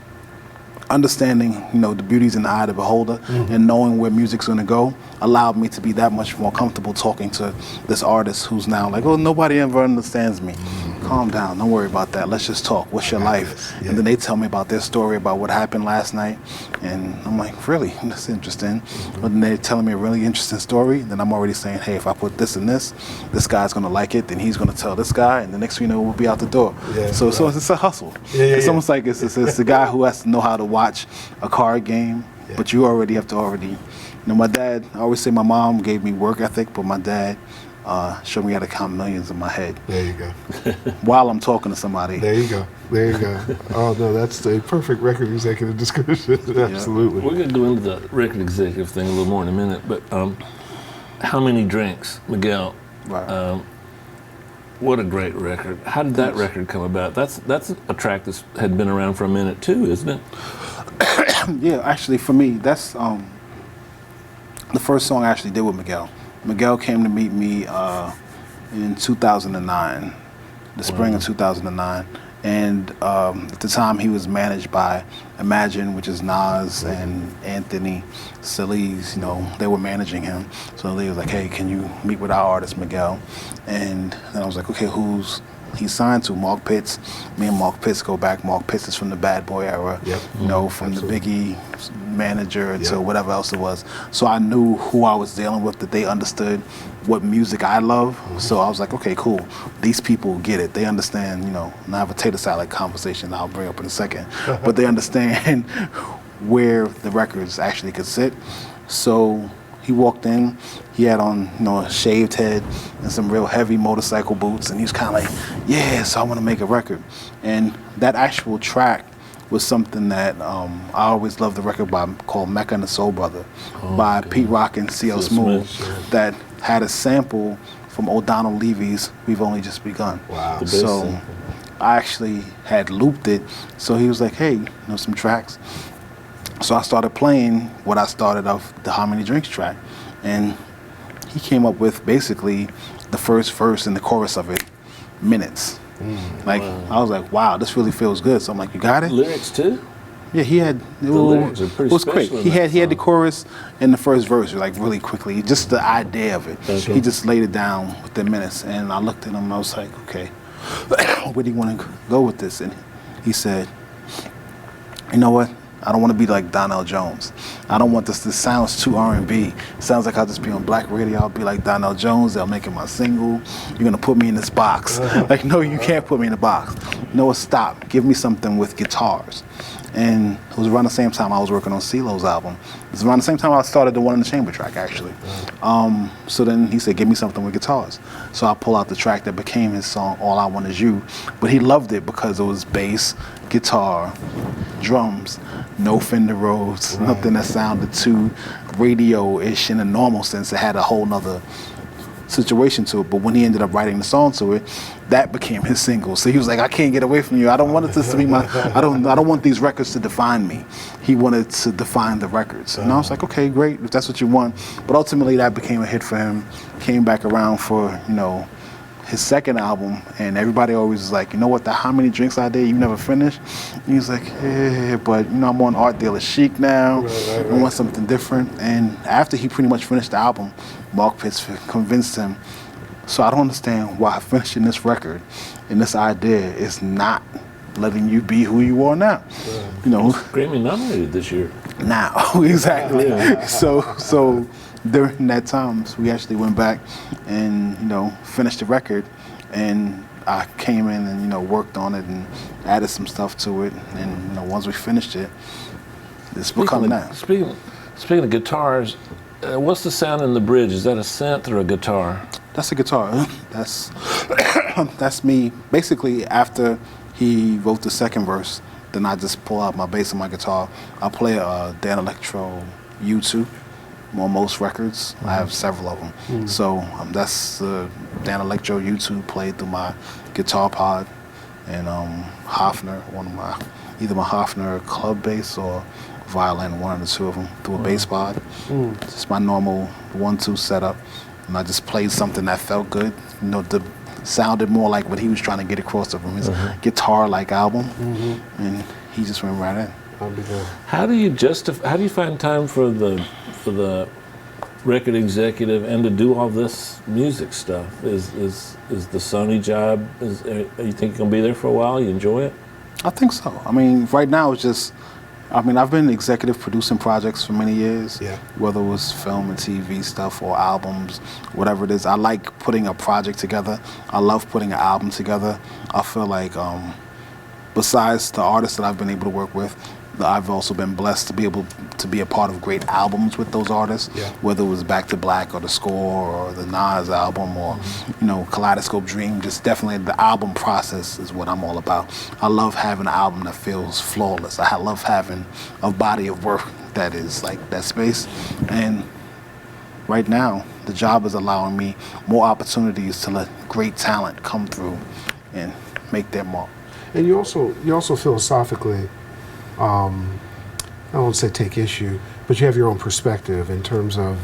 Speaker 8: understanding, the beauty's in the eye of the beholder, and knowing where music's going to go allowed me to be that much more comfortable talking to this artist who's now like, oh, nobody ever understands me. Calm down, don't worry about that. Let's just talk. What's your life? And then they tell me about their story, about what happened last night, and I'm like, really? That's interesting. But then they're telling me a really interesting story, then I'm already saying, hey, if I put this and this guy's going to like it, then he's going to tell this guy, and the next thing you know, we'll be out the door. So it's a hustle. It's almost like it's the guy who has to know how to watch a card game, but you already have to my dad, I always say my mom gave me work ethic, but my dad showed me how to count millions in my head.
Speaker 2: There you go.
Speaker 8: While I'm talking to somebody.
Speaker 2: There you go. Oh, no, that's a perfect record executive description. Absolutely.
Speaker 3: We're going to go into the record executive thing a little more in a minute, but How Many Drinks, Miguel? What a great record. How did that record come about? That's a track that had been around for a minute too, isn't it?
Speaker 8: Yeah, actually for me, that's the first song I actually did with Miguel. Miguel came to meet me in 2009, the spring of 2009. And at the time he was managed by Imagine, which is Nas and Anthony Salise, they were managing him. So they was like, hey, can you meet with our artist Miguel? And then I was like, okay, who's he signed to? Mark Pitts. Me and Mark Pitts go back. Mark Pitts is from the Bad Boy era, from the Biggie manager to whatever else it was. So I knew who I was dealing with, that they understood what music I love. So I was like, okay, cool. These people get it. They understand, and I have a tater salad conversation I'll bring up in a second. But they understand where the records actually could sit. So He walked in, he had on, a shaved head and some real heavy motorcycle boots, and he was kind of like, yeah, so I want to make a record. And that actual track was something that I always loved, the record called Mecca and the Soul Brother by Pete Rock and C.L. Smooth, that had a sample from O'Donnell Levy's We've Only Just Begun.
Speaker 2: Wow.
Speaker 8: So I actually had looped it, so he was like, hey, some tracks. So I started playing what I started off the How Many Drinks track, and he came up with basically the first verse and the chorus of it, minutes. I was like, wow, this really feels good. So I'm like, you got it?
Speaker 3: Lyrics too?
Speaker 8: Yeah, he had.
Speaker 3: The lyrics are pretty
Speaker 8: it was quick.
Speaker 3: special in
Speaker 8: He
Speaker 3: that
Speaker 8: had the
Speaker 3: song.
Speaker 8: chorus and the first verse, like really quickly. Just the idea of it.
Speaker 3: Okay.
Speaker 8: He just laid it down within minutes, and I looked at him and I was like, okay, where do you want to go with this? And he said, you know what? I don't want to be like Donnell Jones. I don't want this sounds too R&B. Sounds like I'll just be on black radio. I'll be like Donnell Jones. They'll make it my single. You're going to put me in this box. Like, no, you can't put me in a box. No, stop. Give me something with guitars. And it was around the same time I was working on CeeLo's album. It was around the same time I started the One in the Chamber track, actually. So then he said, give me something with guitars. So I pull out the track that became his song, All I Want Is You. But he loved it because it was bass, guitar, drums, no Fender Rhodes, nothing that sounded too radio-ish in a normal sense. It had a whole nother situation to it. But when he ended up writing the song to it, that became his single. So he was like, I can't get away from you. I don't want this to be I don't want these records to define me. He wanted to define the records. And I was like, okay, great, if that's what you want. But ultimately that became a hit for him. Came back around for, his second album, and everybody always was like, you know what, how many drinks I did, you never finished? And he was like, yeah, but I'm on Art Dealer Chic now. I want something different. And after he pretty much finished the album, Mark Pitts convinced him, so I don't understand why finishing this record and this idea is not letting you be who you are now.
Speaker 3: Grammy nominated this year.
Speaker 8: Now, exactly. So during that time, we actually went back and, finished the record, and I came in and, worked on it and added some stuff to it, and, once we finished it, it's becoming that.
Speaker 3: Speaking of guitars, what's the sound in the bridge? Is that a synth or a guitar?
Speaker 8: That's a guitar. That's me. Basically, after he wrote the second verse, then I just pull out my bass and my guitar. I play a Dan Electro U2 on most records. I have several of them. So that's Dan Electro U2 played through my guitar pod, and Hofner, either my Hofner club bass or violin, one of the two of them, through a bass pod. Just my normal 1-2 setup, and I just played something that felt good. Sounded more like what he was trying to get across from his guitar-like album, and he just went right in.
Speaker 3: How do you find time for the record executive and to do all this music stuff? Is the Sony job? You think you're gonna be there for a while? You enjoy it?
Speaker 8: I think so. I mean, right now it's just. I've been executive producing projects for many years, whether it was film and TV stuff or albums, whatever it is. I like putting a project together. I love putting an album together. I feel like besides the artists that I've been able to work with, I've also been blessed to be able to be a part of great albums with those artists, whether it was Back to Black or The Score or the Nas album or, Kaleidoscope Dream. Just definitely the album process is what I'm all about. I love having an album that feels flawless. I love having a body of work that is like that space. And right now, the job is allowing me more opportunities to let great talent come through and make their mark.
Speaker 2: And you also philosophically, I don't want to say take issue, but you have your own perspective in terms of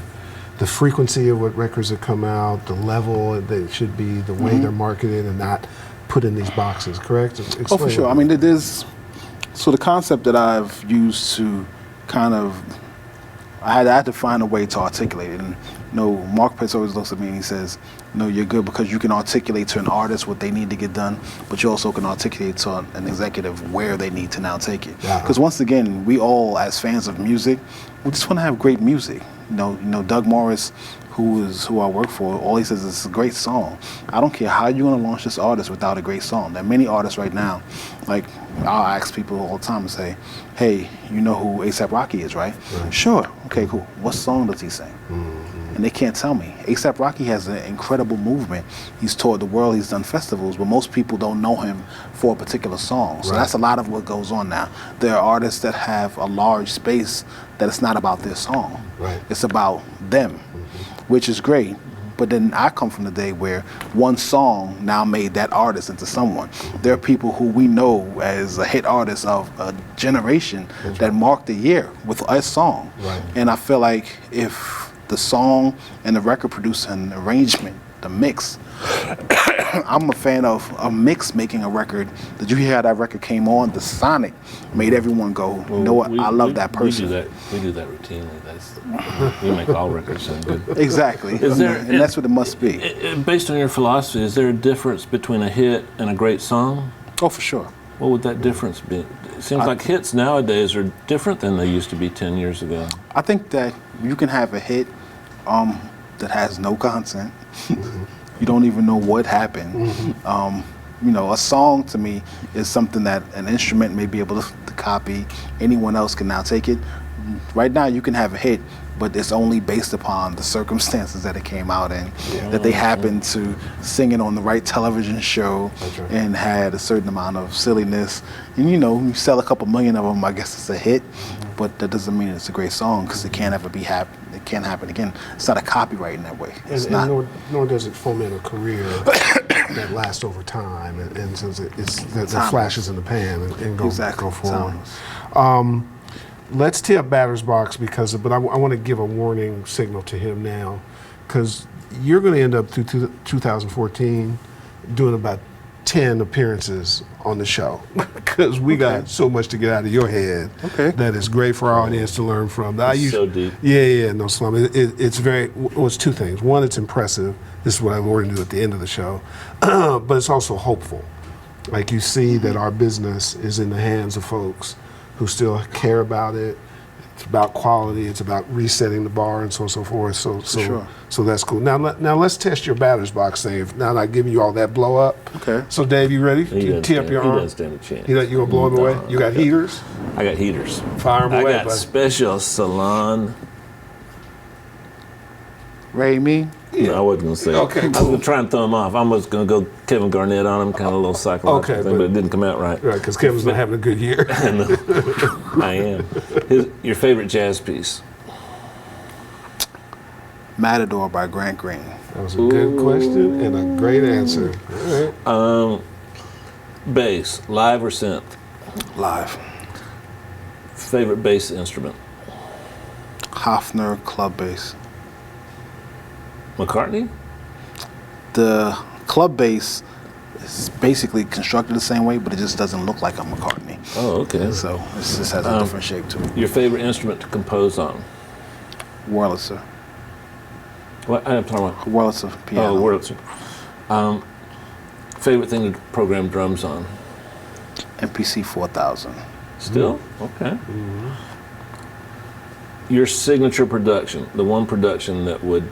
Speaker 2: the frequency of what records that come out, the level that it should be, the way they're marketed and not put in these boxes, correct?
Speaker 8: Oh, for sure. I mean, so the concept that I've used to kind of, I had to find a way to articulate it. And Mark Pitts always looks at me and he says, you're good because you can articulate to an artist what they need to get done, but you also can articulate to an executive where they need to now take it. Because once again, we all, as fans of music, we just want to have great music. Doug Morris, who I work for, all he says is it's a great song. I don't care how you're going to launch this artist without a great song. There are many artists right now, like I'll ask people all the time and say, hey, you know who A$AP Rocky is, right? Sure. Okay, cool. What song does he sing? and they can't tell me. A$AP Rocky has an incredible movement. He's toured the world, he's done festivals, but most people don't know him for a particular song. So that's a lot of what goes on now. There are artists that have a large space that it's not about their song. It's about them, which is great. But then I come from the day where one song now made that artist into someone. There are people who we know as a hit artist of a generation that marked the year with a song. And I feel like if the song and the record producer and the arrangement, the mix, I'm a fan of a mix making a record. Did you hear how that record came on? The sonic made everyone go, you know what, I love that person.
Speaker 3: We do that routinely. We make all records sound good.
Speaker 8: Exactly. And that's what it must be.
Speaker 3: Based on your philosophy, is there a difference between a hit and a great song?
Speaker 8: Oh, for sure.
Speaker 3: What would that difference be? It seems like hits nowadays are different than they used to be 10 years ago.
Speaker 8: I think that you can have a hit that has no content. You don't even know what happened. You know, a song to me is something that an instrument may be able to copy. Anyone else can now take it. Right now you can have a hit, but it's only based upon the circumstances that it came out in, that they happened to sing it on the right television show and had a certain amount of silliness. And you know, you sell a couple million of them, I guess it's a hit, but that doesn't mean it's a great song because it can't ever be it can't happen again. It's not a copyright in that way. It's not.
Speaker 2: Nor does it foment a career that lasts over time, and since it's the flashes in the pan and go forward. Let's tee up batter's box but I want to give a warning signal to him now, because you're going to end up through 2014 doing about 10 appearances on the show, because we got so much to get out of your head that is great for our audience to learn from.
Speaker 3: So deep.
Speaker 2: No slum. It's it's two things. One, it's impressive. This is what I'm going to do at the end of the show, but it's also hopeful. Like, you see that our business is in the hands of folks who still care about it. It's about quality. It's about resetting the bar and so on and so forth. So that's cool. Now let's test your batter's box, Dave. Now that I've given you all that blow up. Okay. So Dave, you ready? You tee up your arm.
Speaker 3: He doesn't stand a chance.
Speaker 2: You gonna blow him away? You got heaters?
Speaker 3: I got heaters.
Speaker 2: Fire him away,
Speaker 3: I got special Salaam
Speaker 8: Remi.
Speaker 3: No, I wasn't going to say
Speaker 2: Okay,
Speaker 3: it. I was going to try and throw him off. I was going to go Kevin Garnett on him, kind of a little psychological thing, but it didn't come out right.
Speaker 2: Right, because Kevin's not having a good year.
Speaker 3: I am. Your favorite jazz piece?
Speaker 8: Matador by Grant Green.
Speaker 2: That was a good question and a great answer. All right.
Speaker 3: Bass, live or synth?
Speaker 8: Live.
Speaker 3: Favorite bass instrument?
Speaker 8: Hofner club bass.
Speaker 3: McCartney?
Speaker 8: The club bass is basically constructed the same way, but it just doesn't look like a McCartney.
Speaker 3: Oh, okay.
Speaker 8: So it just has a different shape to it.
Speaker 3: Your favorite instrument to compose on?
Speaker 8: Wurlitzer.
Speaker 3: What? I'm talking about
Speaker 8: Wurlitzer piano.
Speaker 3: Oh, Wurlitzer. Favorite thing to program drums on?
Speaker 8: MPC 4000.
Speaker 3: Still? Okay. Your signature production, the one production that would,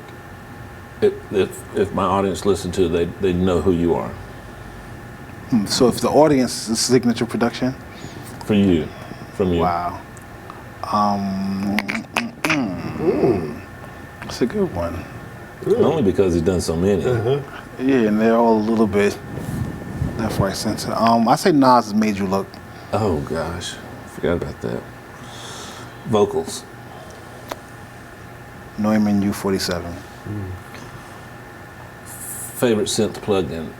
Speaker 3: if my audience listened to it, they'd know who you are.
Speaker 8: So if the audience is signature production?
Speaker 3: For you, from you.
Speaker 8: Wow. That's a good one.
Speaker 3: Only because he's done so many.
Speaker 8: Yeah, and they're all a little bit left, right, center. I say Nas has made you look.
Speaker 3: Oh gosh, forgot about that. Vocals.
Speaker 8: Neumann U47.
Speaker 3: Favorite synth plug-in?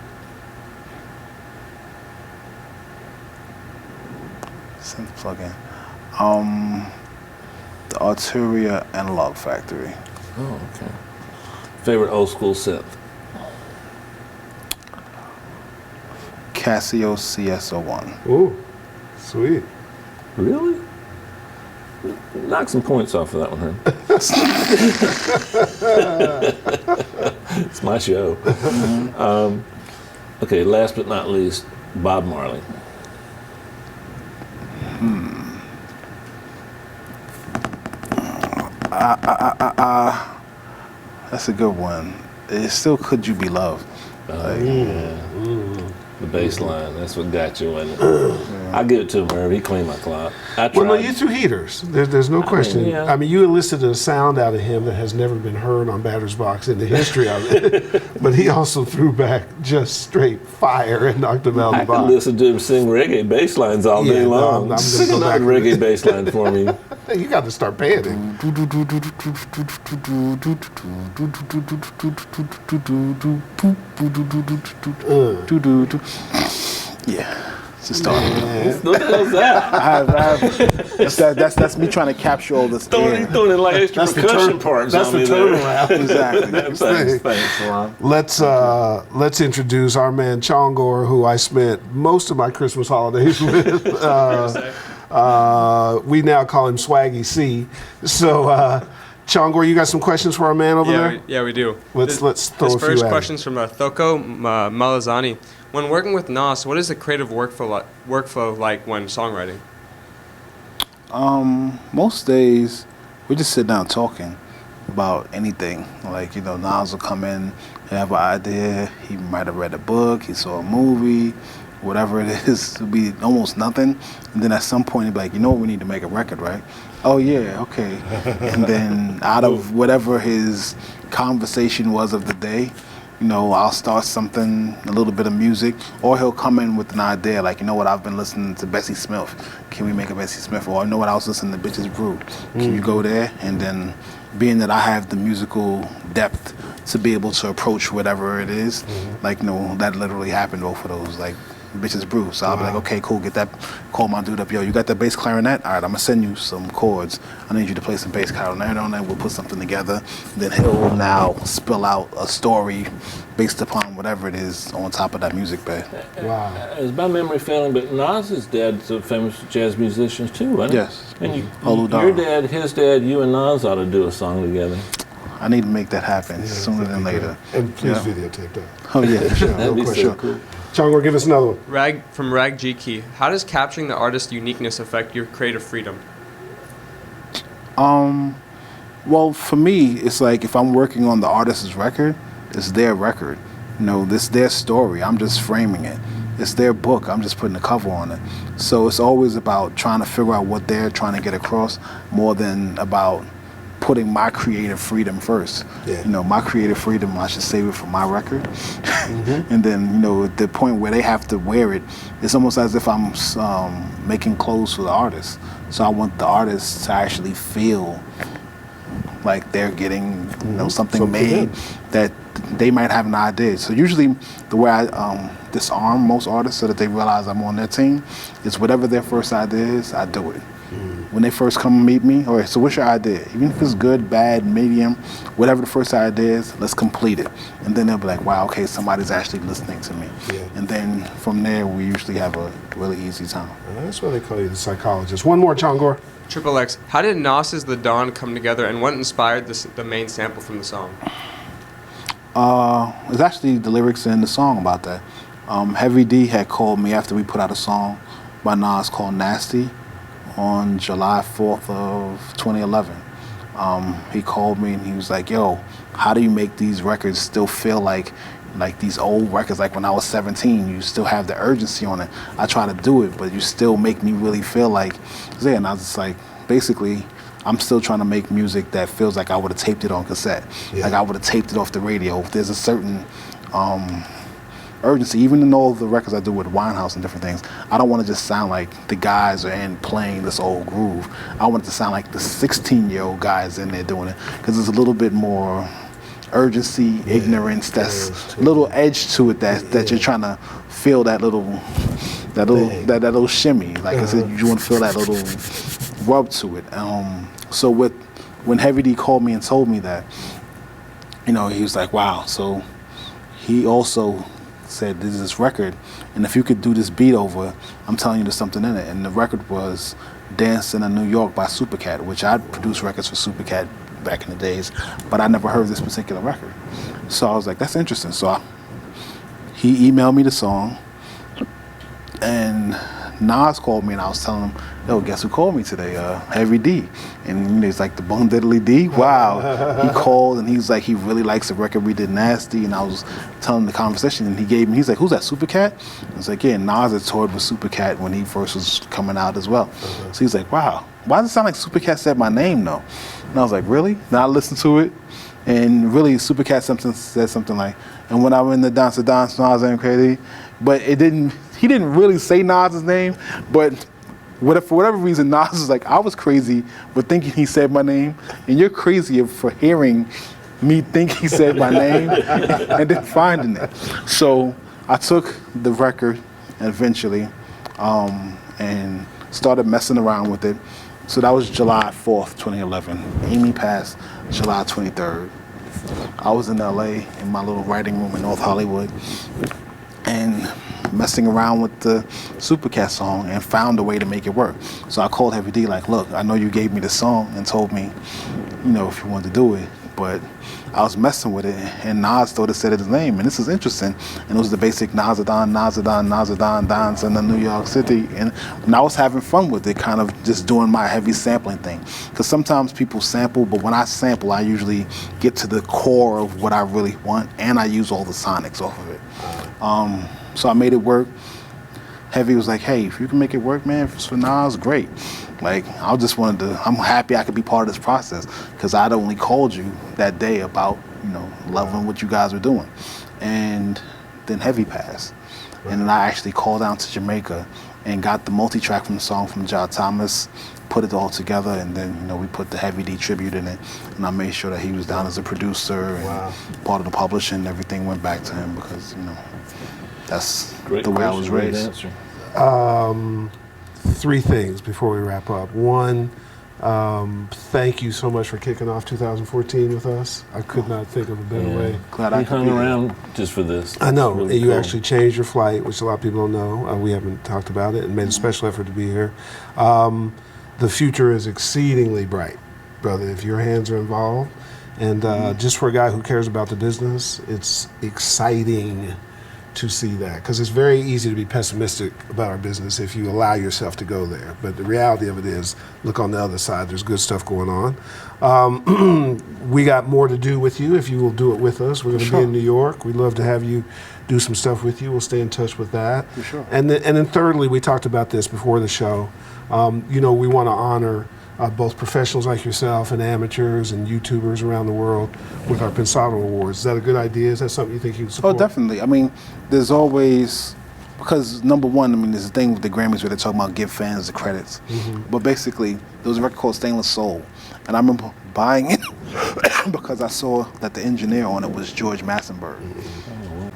Speaker 8: Synth plug-in. The Arturia Analog Factory.
Speaker 3: Oh, okay. Favorite old school synth?
Speaker 8: Casio CS01.
Speaker 2: Ooh, sweet.
Speaker 3: Really? Knock some points off of that one, huh? It's my show. Okay, last but not least, Bob Marley.
Speaker 8: That's a good one. It's still Could You Be Loved.
Speaker 3: The bass line, that's what got you in it. I give it to him, Herb. He cleaned my clock. I tried.
Speaker 2: Well, no, you threw heaters. There's no question.
Speaker 3: yeah.
Speaker 2: I mean, you elicited a sound out of him that has never been heard on Batter's Box in the history of it. But he also threw back just straight fire and knocked him out of
Speaker 3: I
Speaker 2: the box.
Speaker 3: could listen to him sing reggae bass lines all day long.
Speaker 2: I'm gonna
Speaker 3: Sing
Speaker 2: go back
Speaker 3: another
Speaker 2: and-
Speaker 3: reggae bass line for me.
Speaker 2: You got to start paying him.
Speaker 8: Yeah, it's just starting.
Speaker 3: What the hell's that?
Speaker 8: That's me trying to capture all this air.
Speaker 3: Throwing in like extra percussion parts
Speaker 2: That's
Speaker 3: on
Speaker 2: the
Speaker 3: me there.
Speaker 2: turnaround.
Speaker 8: Exactly.
Speaker 3: Thanks, Salaam.
Speaker 2: Let's introduce our man Chongor, who I spent most of my Christmas holidays with. We now call him Swaggy C. So, Chongor, you got some questions for our man over there?
Speaker 9: Yeah, we do.
Speaker 2: Let's throw a
Speaker 9: This
Speaker 2: few
Speaker 9: first
Speaker 2: at him.
Speaker 9: question's from Thoko Malazani. When working with Nas, what is the creative workflow like when songwriting?
Speaker 8: Most days we just sit down talking about anything. Like, Nas will come in, he'll have an idea, he might have read a book, he saw a movie, whatever it is, it'll be almost nothing. And then at some point he'll be like, we need to make a record, right? Oh yeah, okay. And then out of whatever his conversation was of the day, I'll start something, a little bit of music, or he'll come in with an idea like, I've been listening to Bessie Smith. Can we make a Bessie Smith? Or I was listening to Bitches Brew. Can you go there? And then, being that I have the musical depth to be able to approach whatever it is, that literally happened both of those, like Bitches Brew. So I'll be like, okay, cool, call my dude up. Yo, you got that bass clarinet? All right, I'm gonna send you some chords. I need you to play some bass clarinet on that. We'll put something together. Then he'll now spill out a story based upon whatever it is on top of that music bed.
Speaker 2: Wow.
Speaker 3: Is my memory failing, but Nas's dad's a famous jazz musician too, wasn't he?
Speaker 8: Yes.
Speaker 3: And
Speaker 8: Olu
Speaker 3: your
Speaker 8: Don.
Speaker 3: dad, his dad, you and Nas ought to do a song together.
Speaker 8: I need to make that happen sooner than later.
Speaker 2: And please
Speaker 8: Yeah.
Speaker 2: videotape that.
Speaker 8: Oh yeah, for sure.
Speaker 3: That'd be
Speaker 8: For
Speaker 3: so
Speaker 8: sure.
Speaker 3: cool.
Speaker 2: Chongor, give us another one.
Speaker 9: Rag G Key. How does capturing the artist's uniqueness affect your creative freedom?
Speaker 8: Well, for me, it's like if I'm working on the artist's record, it's their record. This their story. I'm just framing it. It's their book. I'm just putting a cover on it. So it's always about trying to figure out what they're trying to get across more than about putting my creative freedom first.
Speaker 2: Yeah.
Speaker 8: My creative freedom, I should save it for my record. And then, at the point where they have to wear it, it's almost as if I'm making clothes for the artist. So I want the artist to actually feel like they're getting, something made that they might have an idea. So usually the way I disarm most artists so that they realize I'm on their team is whatever their first idea is, I do it. When they first come and meet me, all right, so what's your idea? Even if it's good, bad, medium, whatever the first idea is, let's complete it. And then they'll be like, wow, okay, somebody's actually listening to me.
Speaker 2: Yeah.
Speaker 8: And then from there, we usually have a really easy time.
Speaker 2: That's why they call you the psychologist. One more, Chongor.
Speaker 9: Triple X. How did Nas's The Dawn come together, and what inspired the main sample from the song?
Speaker 8: It's actually the lyrics in the song about that. Heavy D had called me after we put out a song by Nas called Nasty on July 4th of 2011. He called me and he was like, yo, how do you make these records still feel like these old records, like when I was 17, you still have the urgency on it. I try to do it, but you still make me really feel like, yeah. And I was just like, basically, I'm still trying to make music that feels like I would have taped it on cassette.
Speaker 2: Yeah.
Speaker 8: Like I would have taped it off the radio. There's a certain urgency, even in all the records I do with Winehouse and different things. I don't want to just sound like the guys are in playing this old groove. I want it to sound like the 16-year-old guys in there doing it, because there's a little bit more urgency, ignorance, that's a little edge to it that you're trying to feel that little shimmy. Like I said, you want to feel that little rub to it. So when Heavy D called me and told me that, he was like, wow. So he also said, this is this record, and if you could do this beat over, I'm telling you there's something in it. And the record was Dancing in New York by Super Cat, which I'd produced records for Super Cat back in the days, but I never heard this particular record. So I was like, that's interesting. So he emailed me the song, and Nas called me and I was telling him, yo, guess who called me today? Heavy D. And you know, he's like, the Bone Diddly D? Wow. He called and he was like, he really likes the record we did, Nasty. And I was telling him the conversation and he's like, who's that, Super Cat? I was like, yeah, Nas had toured with Super Cat when he first was coming out as well. So he's like, wow, why does it sound like Super Cat said my name though? And I was like, really? And I listened to it. And really, Super Cat said something like, and when I went in the dance, Nas ain't crazy. But he didn't really say Nas's name, but for whatever reason, Nas was like, I was crazy for thinking he said my name, and you're crazy for hearing me think he said my name and then finding it. So I took the record eventually and started messing around with it. So that was July 4th, 2011. Amy passed July 23rd. I was in LA in my little writing room in North Hollywood and messing around with the Super Cat song and found a way to make it work. So I called Heavy D like, look, I know you gave me the song and told me, you know, if you wanted to do it, but I was messing with it and Nas thought it said his name, and this is interesting. And it was the basic Nas The Dawn, Nas The Dawn, Nas The Dawn, Dons in the New York City. And I was having fun with it, kind of just doing my heavy sampling thing. Because sometimes people sample, but when I sample, I usually get to the core of what I really want, and I use all the sonics off of it. So I made it work. Heavy was like, hey, if you can make it work, man, if it's for Nas, great. Like, I'm happy I could be part of this process because I'd only called you that day about, you know, loving what you guys were doing. And then Heavy passed. And then I actually called down to Jamaica and got the multi-track from the song from John Thomas, put it all together, and then, you know, we put the Heavy D tribute in it. And I made sure that he was down as a producer and part of the publishing. Everything went back to him because, you know, that's the way I was raised.
Speaker 2: Three things before we wrap up. One, thank you so much for kicking off 2014 with us. I could not think of a better way.
Speaker 8: Glad I
Speaker 3: hung around just for this.
Speaker 2: I know.
Speaker 3: Really
Speaker 2: you
Speaker 3: cool.
Speaker 2: actually changed your flight, which a lot of people don't know. We haven't talked about it and made a special effort to be here. The future is exceedingly bright, brother, if your hands are involved. And just for a guy who cares about the business, it's exciting to see that, because it's very easy to be pessimistic about our business if you allow yourself to go there. But the reality of it is, look on the other side, there's good stuff going on. We got more to do with you if you will do it with us. We're going to be in New York. We'd love to have you do some stuff with you. We'll stay in touch with that.
Speaker 8: For sure.
Speaker 2: And then thirdly, we talked about this before the show. You know, we want to honor both professionals like yourself and amateurs and YouTubers around the world with our Pensado Awards. Is that a good idea? Is that something you think you would support?
Speaker 8: Oh, definitely. I mean, there's always, because number one, I mean, there's a thing with the Grammys where they talk about give fans the credits. But basically, there was a record called Stainless Soul. And I remember buying it because I saw that the engineer on it was George Massenburg.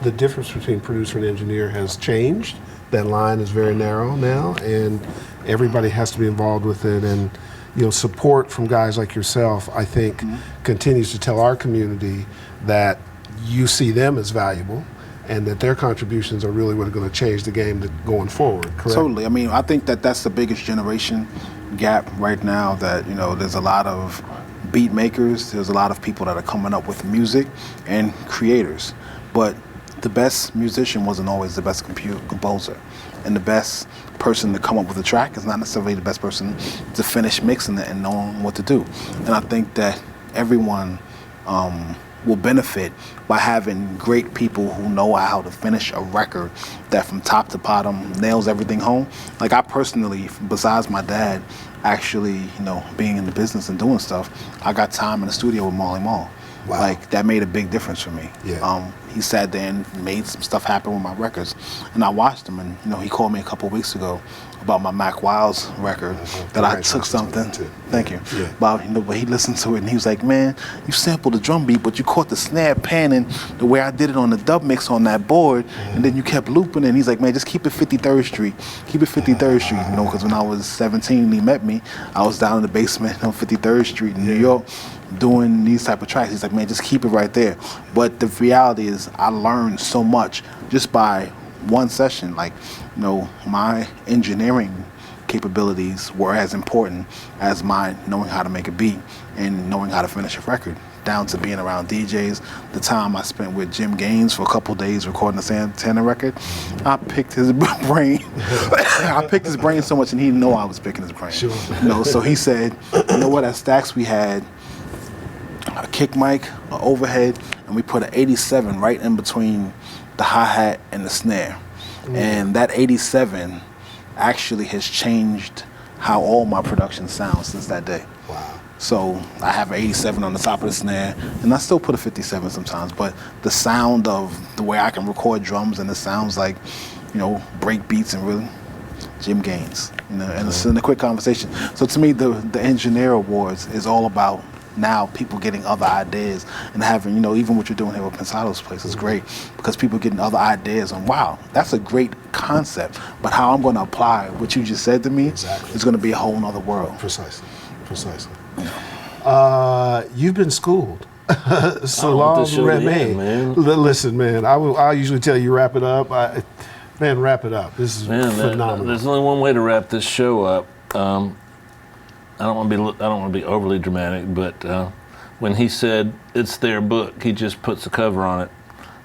Speaker 2: The difference between producer and engineer has changed. That line is very narrow now, and everybody has to be involved with it. And you know, support from guys like yourself, I think, continues to tell our community that you see them as valuable and that their contributions are really what are going to change the game going forward, correct?
Speaker 8: Totally. I mean, I think that that's the biggest generation gap right now, that, you know, there's a lot of beat makers, there's a lot of people that are coming up with music and creators. But the best musician wasn't always the best composer. And the best person to come up with a track is not necessarily the best person to finish mixing it and knowing what to do. And I think that everyone will benefit by having great people who know how to finish a record that from top to bottom nails everything home. Like, I personally, besides my dad actually, you know, being in the business and doing stuff, I got time in the studio with Marley Marl.
Speaker 2: Wow.
Speaker 8: Like, that made a big difference for me.
Speaker 2: Yeah.
Speaker 8: He sat there and made some stuff happen with my records, and I watched him. And you know, he called me a couple of weeks ago about my Mac Wiles record that I took something. Thank you.
Speaker 2: Yeah.
Speaker 8: But you know, but he listened to it and he was like, "Man, you sampled the drum beat, but you caught the snare panning the way I did it on the dub mix on that board, and then you kept looping it." And he's like, "Man, just keep it 53rd Street. Keep it 53rd Street." You know, because when I was 17 and he met me, I was down in the basement on 53rd Street in New York, doing these type of tracks. He's like, "Man, just keep it right there." But the reality is, I learned so much just by one session. Like, you know, my engineering capabilities were as important as my knowing how to make a beat and knowing how to finish a record. down to being around DJs. The time I spent with Jim Gaines for a couple days recording the Santana record, I picked his brain. I picked his brain so much, and he didn't know I was picking his brain.
Speaker 2: Sure.
Speaker 8: You know, so he said, you know what, at Stax we had a kick mic, an overhead, and we put an 87 right in between the hi-hat and the snare. And that 87 actually has changed how all my production sounds since that day.
Speaker 2: Wow.
Speaker 8: So I have an 87 on the top of the snare, and I still put a 57 sometimes, but the sound of the way I can record drums, and it sounds like, you know, break beats and really, Jim Gaines, you know, and it's in a quick conversation. So to me, the Engineer Awards is all about now people getting other ideas and having, you know, even what you're doing here with Pensado's Place is great because people getting other ideas on, wow, that's a great concept, but how I'm going to apply what you just said to me is going to be a whole nother world.
Speaker 2: Precisely. You've been schooled. Salaam Remi. Listen, man, I usually tell you wrap it up. Man, wrap it up. This is phenomenal.
Speaker 3: There's only one way to wrap this show up. I don't want to be overly dramatic, but when he said it's their book, he just puts a cover on it,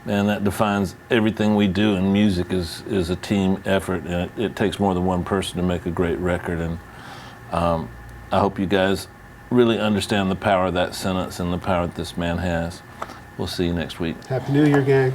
Speaker 3: and that defines everything we do in music is a team effort, and it takes more than one person to make a great record. And I hope you guys really understand the power of that sentence and the power that this man has. We'll see you next week.
Speaker 2: Happy New Year, gang.